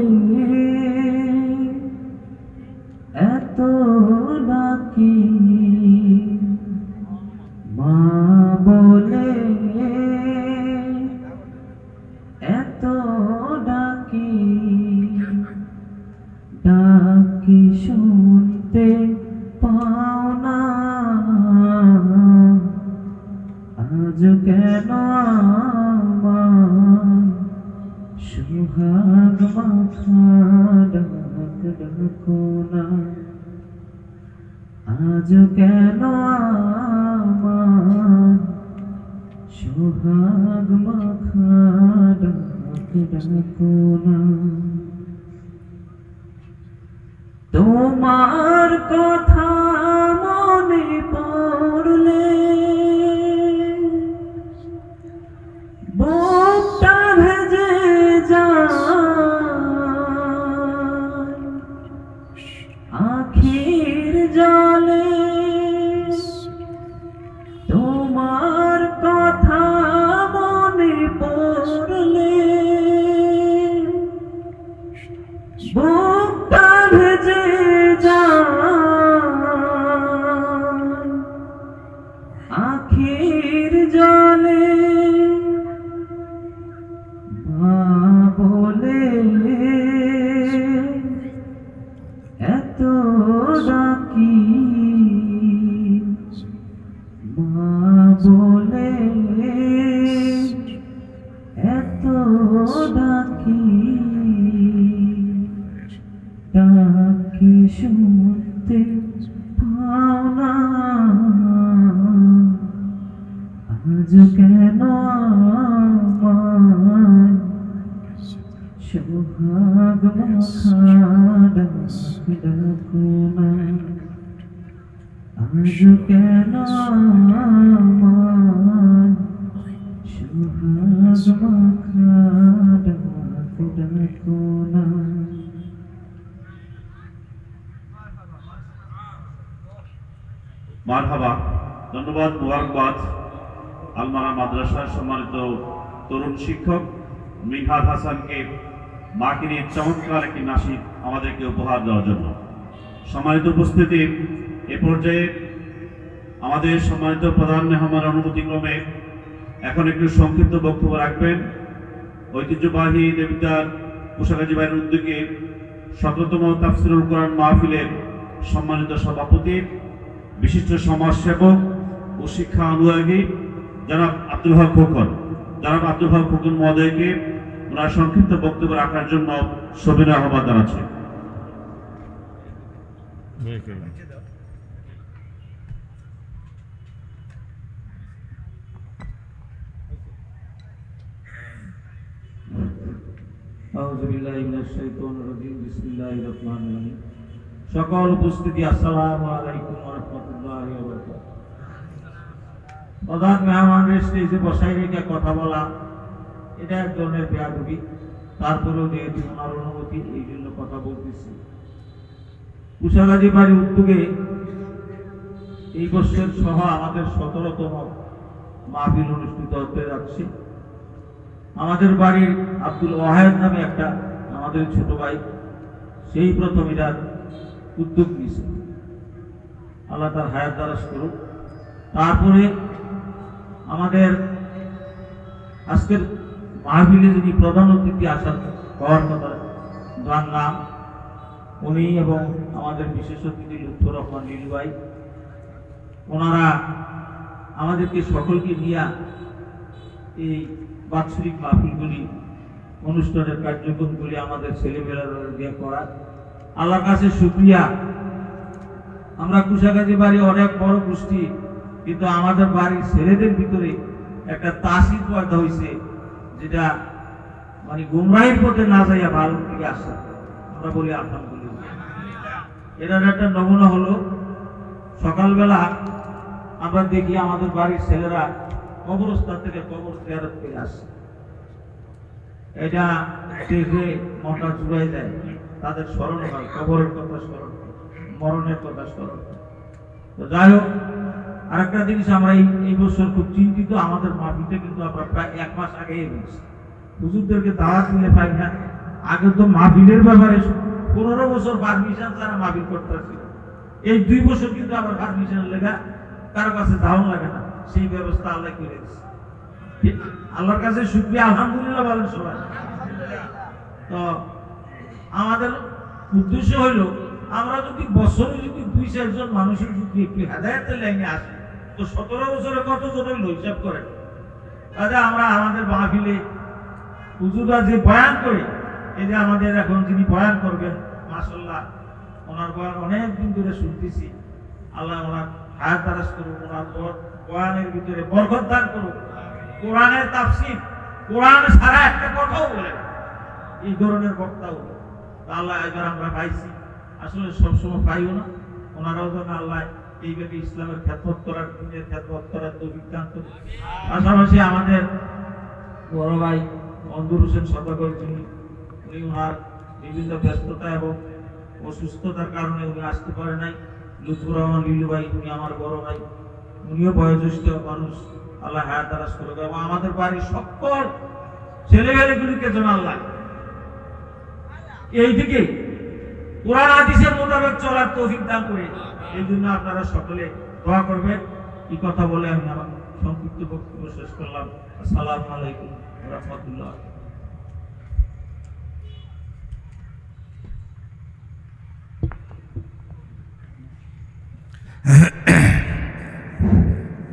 এত ডাকি, মা বলে এত ডাকি, ডাকি শুনতে পাও আজ কেন আমার সুহাগ মাথা ডাক ডাকো না, আজ কেন আমার সুহাগ মাথা ডাক ডাকো না। তোমার কথা মনে পড়লে বুকটা ভেজে যায়, আখির জলে তোমার কথা মনে পড়লে বুকটা ভেজে যায়, আখির জলে মা বলে এত ডাকি, মা বলে এত ডাকি, ডাকি শুনতে পাও না, আজ কেন আমার সুহাগ মাথা ডাক ডাকো না, আজ কেন আমার সুহাগ মাথা ডাক ডাকো না। মারহাবা, ধন্যবাদ, মুবারকবাদ। আলমারা মাদ্রাসার সম্মানিত তরুণ শিক্ষক মিনহাজ হাসানকে মাকে নিয়ে চমৎকার একটি নাসিক আমাদেরকে উপহার দেওয়ার জন্য। সম্মানিত উপস্থিতি, এ পর্যায়ে আমাদের সম্মানিত প্রধান মেহমানের অনুমতিক্রমে এখন একটু সংক্ষিপ্ত বক্তব্য রাখবেন ঐতিহ্যবাহী দেবিদ্বার কুশাগাজী ভাইয়ের উদ্যোগে ১৭তম তাফসিরুল কোরআন মাহফিলের সম্মানিত সভাপতি, বিশিষ্ট সমাজসেবক ও শিক্ষা অনুরাগী জনাব আব্দুল হক খোকন, জনাব আব্দুল হক খোকন মহোদয়কে ওনার সংক্ষিপ্ত বক্তব্য রাখার জন্য সবিনয় আহ্বান জানাচ্ছি। সকল উপস্থিতি আসসালামু আলাইকুম ওয়া রাহমাতুল্লাহি ওয়া বারাকাতুহু। প্রধান মেহমানের স্টেজে বসাই রেখে কথা বলা এটা এক ধরনের বেয়াদবি, তারপরেও যেহেতু ওনার অনুমতি এই জন্য কথা বলতেছি। কুশাগাজী বাড়ির উদ্যোগে এই বছর সহ আমাদের ১৭তম মাহফিল অনুষ্ঠিত হতে যাচ্ছে। আমাদের বাড়ির আব্দুল ওয়াহেদ নামে একটা আমাদের ছোট ভাই, সেই প্রথম এটার উদ্যোগ নিয়েছে, আল্লাহ তার হায়াত দারাজ করুক। তারপরে আমাদের আজকের মাহফিলে যিনি প্রধান অতিথি আসার হওয়ার কথা যার নাম, উনি এবং আমাদের বিশেষ অতিথি লুৎফর রহমান নীলু ভাই, ওনারা আমাদেরকে সকলকে নিয়ে এই বাৎসরিক মাহফিলগুলি অনুষ্ঠানের কার্যক্রমগুলি আমাদের ছেলেমেয়েরা দিয়ে করা, আল্লাহর কাছে শুকরিয়া। আমরা কুশাগাজী বাড়ি অনেক বড় গোষ্ঠী, কিন্তু আমাদের বাড়ির ছেলেদের ভিতরে একটা তাসির পয়দা হয়েছে, যেটা মানে গুমরাহির পথে না যাইয়া ভালো দিকে আসা, আমরা বলি আলহামদুলিল্লাহ। এটার একটা নমুনা হলো সকালবেলা আমরা দেখি আমাদের বাড়ির ছেলেরা কবরস্থান থেকে কবর জিয়ারত করে আসে, এটা দেখে মনটা জুড়াই যায়, তাদের স্মরণ হয়, কবরের কথা স্মরণ, মরণের কথা স্মরণ। তো যাই হোক, আরেকটা জিনিস আমরা এই বছর খুব চিন্তিত, আমাদের মাহফিলটা কিন্তু আমরা প্রায় ১ মাস আগেই বলছি, হুজুরদেরকে দাওয়াত দিলে পাই না। আগে তো মাহফিলের ব্যাপারে ১৫ বছর পারমিশন ছাড়া মাহফিল করতে পারছিল, এই ২ বছর কিন্তু আবার পারমিশনের লেখা কারো কাছে দাওয়ান লাগে না, সেই ব্যবস্থা আল্লাহ করে দিচ্ছে। আল্লাহর কাছে শুকরিয়া, আলহামদুলিল্লাহ বলেন সবাই। তো আমাদের উদ্দেশ্য হইল, আমরা যদি বছরে যদি ২-৪ জন মানুষের যদি একটু হেদায়েতের লাইনে আসে, তো ১৭ বছরে কত জনের হিসাব করেন, কাজে আমরা আমাদের মাহফিলে হুজুররা যে বয়ান করে, এই যে আমাদের এখন যিনি বয়ান করবেন, মাশাআল্লাহ ওনার বয়ান অনেক দিন ধরে শুনতেছি। আল্লাহ ওনার হায়াত দারাজ করুক, ওনার বয়ানের ভিতরে বরকত দান করুক। কোরআনের তাফসীর, কোরআন সারা একটা কথাও বলে এই ধরনের বক্তাও আল্লাহ এবার আমরা পাইছি। আসলে সবসময় পাইও না, ওনারাও যেন আল্লাহ এইভাবে ইসলামের খেদমত করার, দিনের খেদমত করার তৌফিক দান করুন। পাশাপাশি আমাদের বড় ভাই মঞ্জুর হোসেন সদাগর, যিনি উনি ওনার বিভিন্ন ব্যস্ততা এবং অসুস্থতার কারণে উনি আসতে পারে নাই। লুৎফুর রহমান লিলু ভাই, উনি আমার বড় ভাই, উনিও বয়োজ্যেষ্ঠ মানুষ, আল্লাহ হায়াত দারাজ করুক। এবং আমাদের বাড়ির সকল ছেলেমেয়েগুলিকে যেন আল্লাহ এই দিকে কোরআন হাদিসের মোতাবেক চলার তৌফিক দান করে। এই জন্য আপনারা সকলে দোয়া করবেন। এই কথা বলে আমি আমার সংক্ষিপ্ত বক্তব্য শেষ করলাম। আসসালামু আলাইকুম ওয়া রাহমাতুল্লাহ।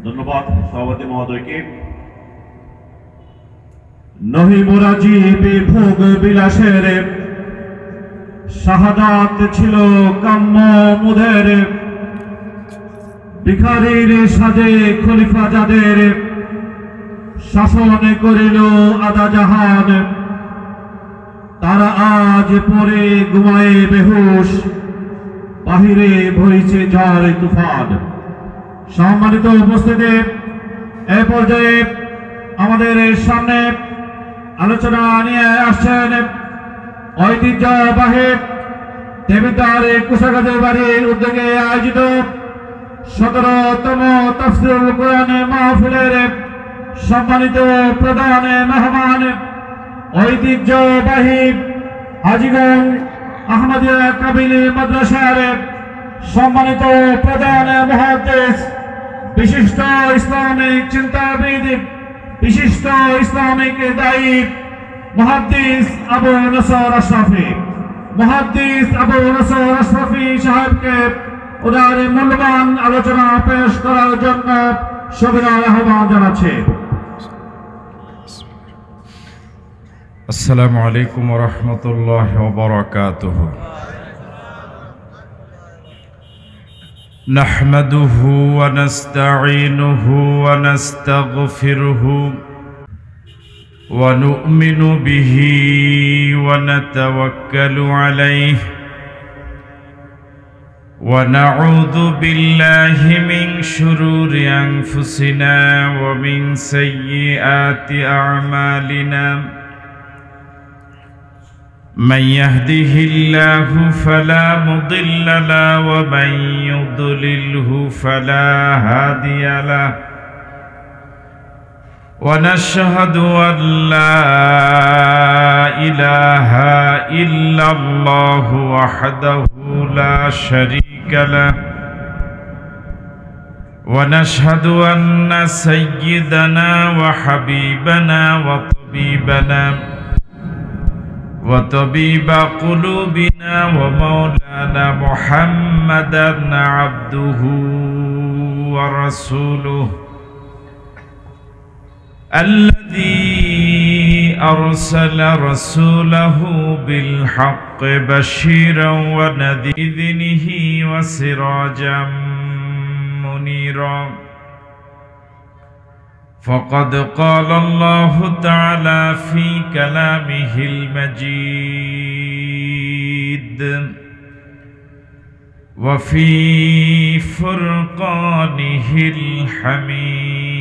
ধন্যবাদ সভাপতি মহোদয়কে। নহি মুরাজিবে ভোগ বিলাসের, শাহাদাত ছিল কাম্য মুদের। ভিখারীর সাজে খলিফা যাদের, শাসন করিল আদা জাহান। তারা আজ পরে ঘুমায় বেহুশ, বাহিরে বইছে ঝড় তুফান। সম্মানিত উপস্থিতি, এ পর্যায়ে আমাদের সামনে আলোচনা নিয়ে আসছেন ঐতিহ্যবাহী দেবিদ্বার কুশাগাদের বাড়ির উদ্যোগে আয়োজিত 17তম তাফসীরুল কোরআন মাহফিলের সম্মানিত প্রধান মেহমান, ঐতিহ্যবাহী হাজীগঞ্জ আহমদিয়া কামিলী মাদ্রাসার সম্মানিত প্রধান মুহাদ্দিস, বিশিষ্ট ইসলামিক চিন্তাবিদ, বিশিষ্ট ইসলামিক দায়ী মুহাদ্দিস আবু নসর আশরাফি, মুহাদ্দিস আবু নসর আশরাফি সাহেবকে ওনার মূল্যবান আলোচনা পেশ করার জন্য সবিনয় আহ্বান জানাচ্ছি। আসসালামু আলাইকুম ওয়া রাহমাতুল্লাহি ওয়া বারাকাতুহু। নাহমাদুহু ওয়া নাস্তাঈনুহু ওয়া নাস্তাগফিরুহু ওয়া নু'মিনু বিহি ওয়া নাতাওয়াক্কালু আলাইহি ওয়া নাউযু বিল্লাহি মিন শুরুরি আনফুসিনা ওয়া মিন সাইয়্যিআতি আ'মালিনা। من يهده الله فلا مضل له ومن يضلله فلا هادي له ونشهد أن لا إله إلا الله وحده لا شريك له ونشهد أن سيدنا وحبيبنا وطبيب قلوبنا ومولانا محمدا عبده ورسوله الذي أرسل رسوله بالحق بشيرا ونذيره وسراجا منيرا. فقد قال الله تعالى في كلامه المجيد وفي فرقانه الحميد.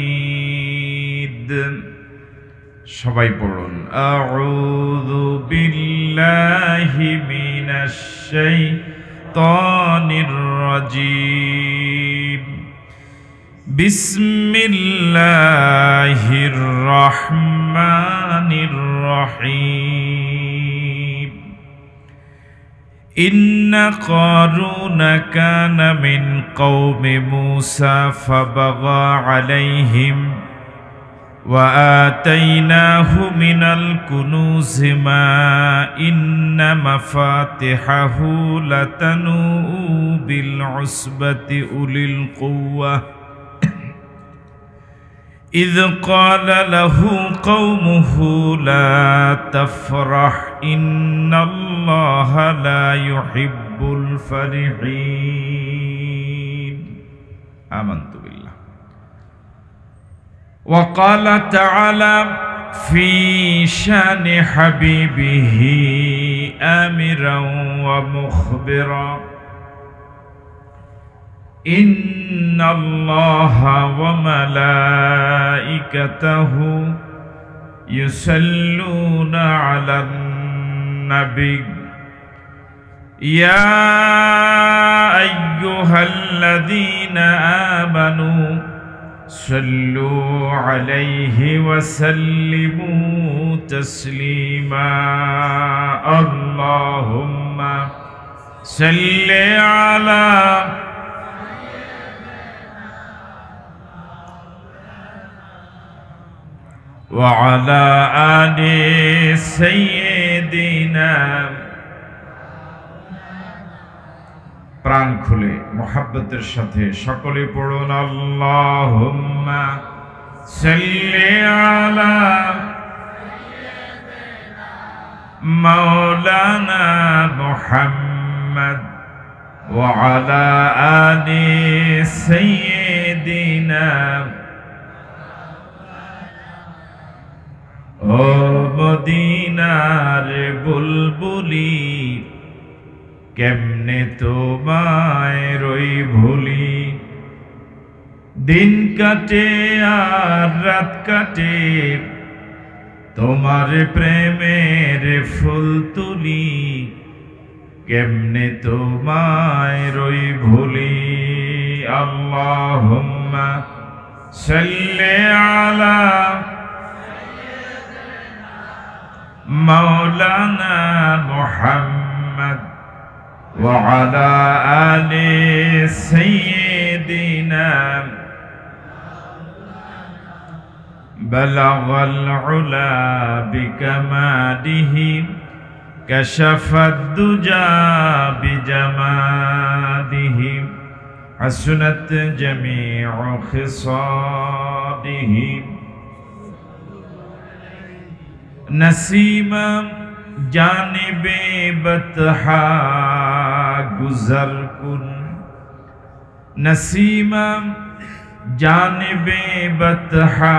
সবাই পড়ুন আউযু বিল্লাহি মিনাশ শাইতানির রাজীম। বিসমিল্লাহির রহমানির রহিম। ইন্না কারুনা কানা মিন কওমি মূসা ফাবাগা আলাইহিম ওয়া আতাইনাহু মিনাল কুনুজি মা ইন্না মাফাতিহাহু লাতানু বিল উসবাতি উলিল কুওয়া إذ قال له قومه لا تفرح إن الله لا يحب الفرحين آمنت بالله. وقال تعالى في شان حبيبه آمرا ومخبرا إن الله وملائكته يصلون على النبي يا أيها الذين آمنوا صلوا عليه وسلموا تسليما اللهم صل على وعلى آل سيدنا প্রাণ খুলে মোহাব্বতের সাথে সকলে পড়ুন আল্লাহুম্মা সাল্লি আলা মাওলানা মুহাম্মদ ওয়া আলা আলি সাইয়্যিদিনা ও মদিনার বুলবুলি কেমনে তোমায় রই ভুলি দিন কাটে আর রাত কাটে তোমার প্রেমের ফুল তুলি কেমনে তোমায় রই ভুলি আল্লাহুম্মা সাল্লি আলা মাওলানা মুহাম্মদ وعلى آل سيدنا بلغ العلا بكماله كشف الدجى بجماله حسنت جميع خصاله نسيما জানিবে বতহা গুজর কুন নসীমা জানিবে বতহা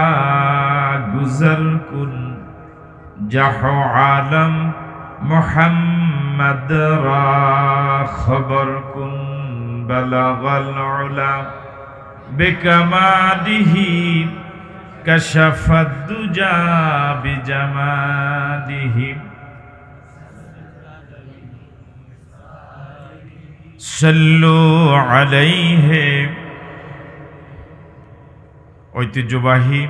গুজর কুন জাহো আলম মুহাম্মদ রা খবর কুন বলগল উলা বিকমালিহি كشف الدجى بجماله صلوا عليه ঐতিহ্যবাহী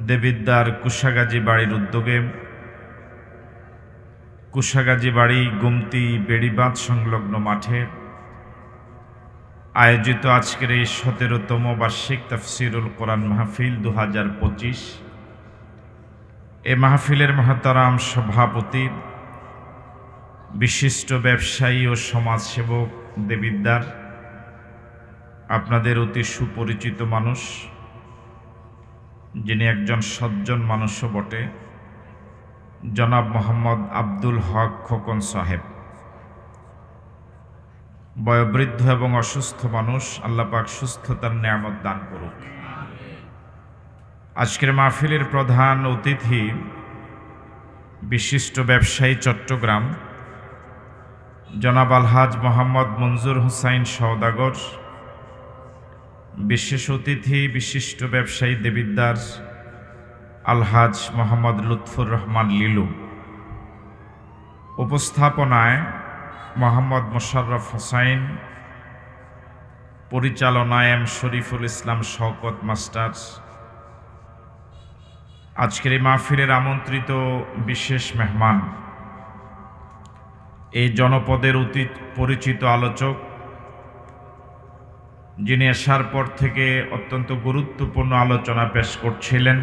দেবিদ্বার কুশাগাজী বাড়ির উদ্যোগে কুশাগাজী বাড়ি গুমতি বেড়িবাঁধ সংলগ্ন মাঠে আয়োজিত আজকের এই ১৭তম বার্ষিক তাফসিরুল কোরআন মাহফিল ২০২৫। এ মাহফিলের মহতারাম সভাপতি বিশিষ্ট ব্যবসায়ী ও সমাজসেবক দেবিদ্বার আপনাদের অতি সুপরিচিত মানুষ, যিনি একজন সজ্জন মানুষও বটে, জনাব মোহাম্মদ আব্দুল হক খোকন সাহেব। বয়োবৃদ্ধ এবং অসুস্থ মানুষ, আল্লাহ পাক সুস্থতার নিয়ামত দান করুক। আজকের মাহফিলের প্রধান অতিথি বিশিষ্ট ব্যবসায়ী চট্টগ্রাম জনাব আলহাজ মোহাম্মদ মঞ্জুর হুসাইন সওদাগর, বিশেষ অতিথি বিশিষ্ট ব্যবসায়ী দেবিদ্বার আলহাজ মোহাম্মদ লুৎফুর রহমান লিলু। উপস্থাপনায় মোহাম্মদ মোশাররফ হোসাইন, পরিচালনায় এম শরীফুল ইসলাম শওকত মাস্টার। আজকের এই মাহফিলের আমন্ত্রিত বিশেষ মেহমান, এই জনপদের অতি পরিচিত আলোচক, যিনি আসার পর থেকে অত্যন্ত গুরুত্বপূর্ণ আলোচনা পেশ করছিলেন,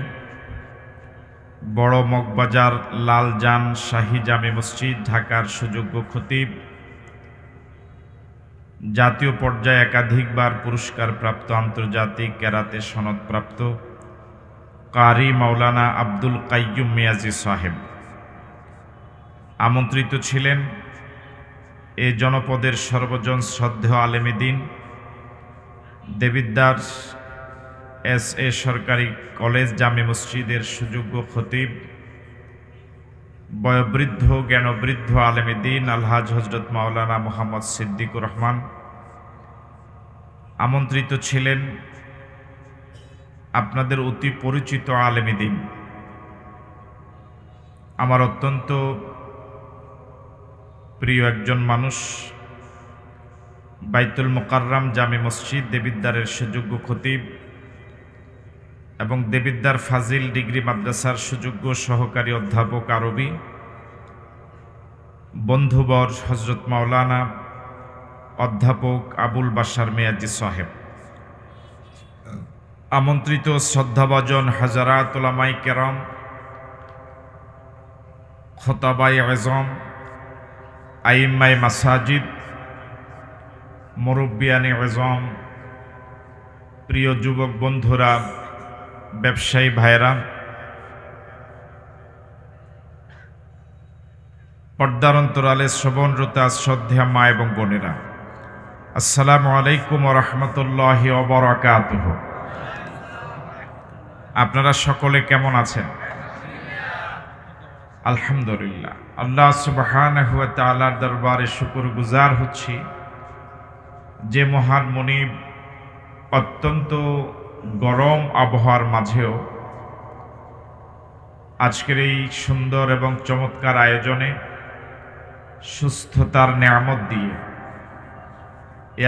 বড় মগবাজার লালজান শাহী জামে মসজিদ ঢাকার সুযোগ্য খতিব জাতীয় পর্যায়ে একাধিকবার পুরস্কার প্রাপ্ত আন্তর্জাতিক কেরাতে সনদপ্রাপ্ত কারি মাওলানা আব্দুল কাইয়ুম মিয়াজি সাহেব আমন্ত্রিত ছিলেন এ জনপদের সর্বজন শ্রদ্ধেয় আলেমে দ্বীন দেবিদ্বার এস.এ. সরকারি কলেজ জামে মসজিদের সুযোগ্য খতিব বয়োবৃদ্ধ জ্ঞানবৃদ্ধ আলেমে দ্বীন আলহাজ হজরত মাওলানা মুহাম্মদ সিদ্দিকুর রহমান। আমন্ত্রিত ছিলেন আপনাদের অতি পরিচিত আলেমে দ্বীন, আমার অত্যন্ত প্রিয় একজন মানুষ, বাইতুল মুকাররম জামে মসজিদ দেবিদ্বারের সুযোগ্য খতিব এবং দেবিদ্বার ফাজিল ডিগ্রি মাদ্রাসার সুযোগ্য সহকারী অধ্যাপক আরবি বন্ধুবর হজরত মাওলানা অধ্যাপক আবুল বাশার মিয়াজি সাহেব। আমন্ত্রিত শ্রদ্ধাভাজন হাজারাত উলামাই কেরাম, খতাবাই আজম, আইম্মাই মাসাজিদ, মুরব্বিয়ানে আজম, প্রিয় যুবক বন্ধুরা, ব্যবসায়ী ভাইরা, পর্দার অন্তরালে শ্রবণরতা শ্রদ্ধেয়া মা এবং বোনেরা, আসসালামু আলাইকুম ওয়া রাহমাতুল্লাহি ওয়া বারাকাতুহু। আপনারা সকলে কেমন আছেন? আলহামদুলিল্লাহ, আল্লাহ সুবহানাহু ওয়া তাআলার দরবারে শুকরগুজার হচ্ছি যে মহান মুনিব অত্যন্ত গরম আবহাওয়ার মাঝেও আজকের এই সুন্দর এবং চমৎকার আয়োজনে সুস্থতার নেয়ামত দিয়ে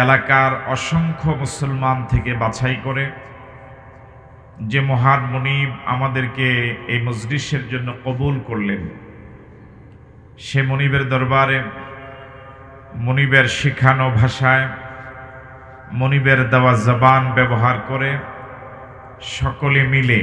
এলাকার অসংখ্য মুসলমান থেকে বাছাই করে যে মহান মুনিব আমাদেরকে এই মজলিসের জন্য কবুল করলেন, সে মুনিবের দরবারে মুনিবের শিখানো ভাষায় মুনিবের দেওয়া জবান ব্যবহার করে সকলে মিলে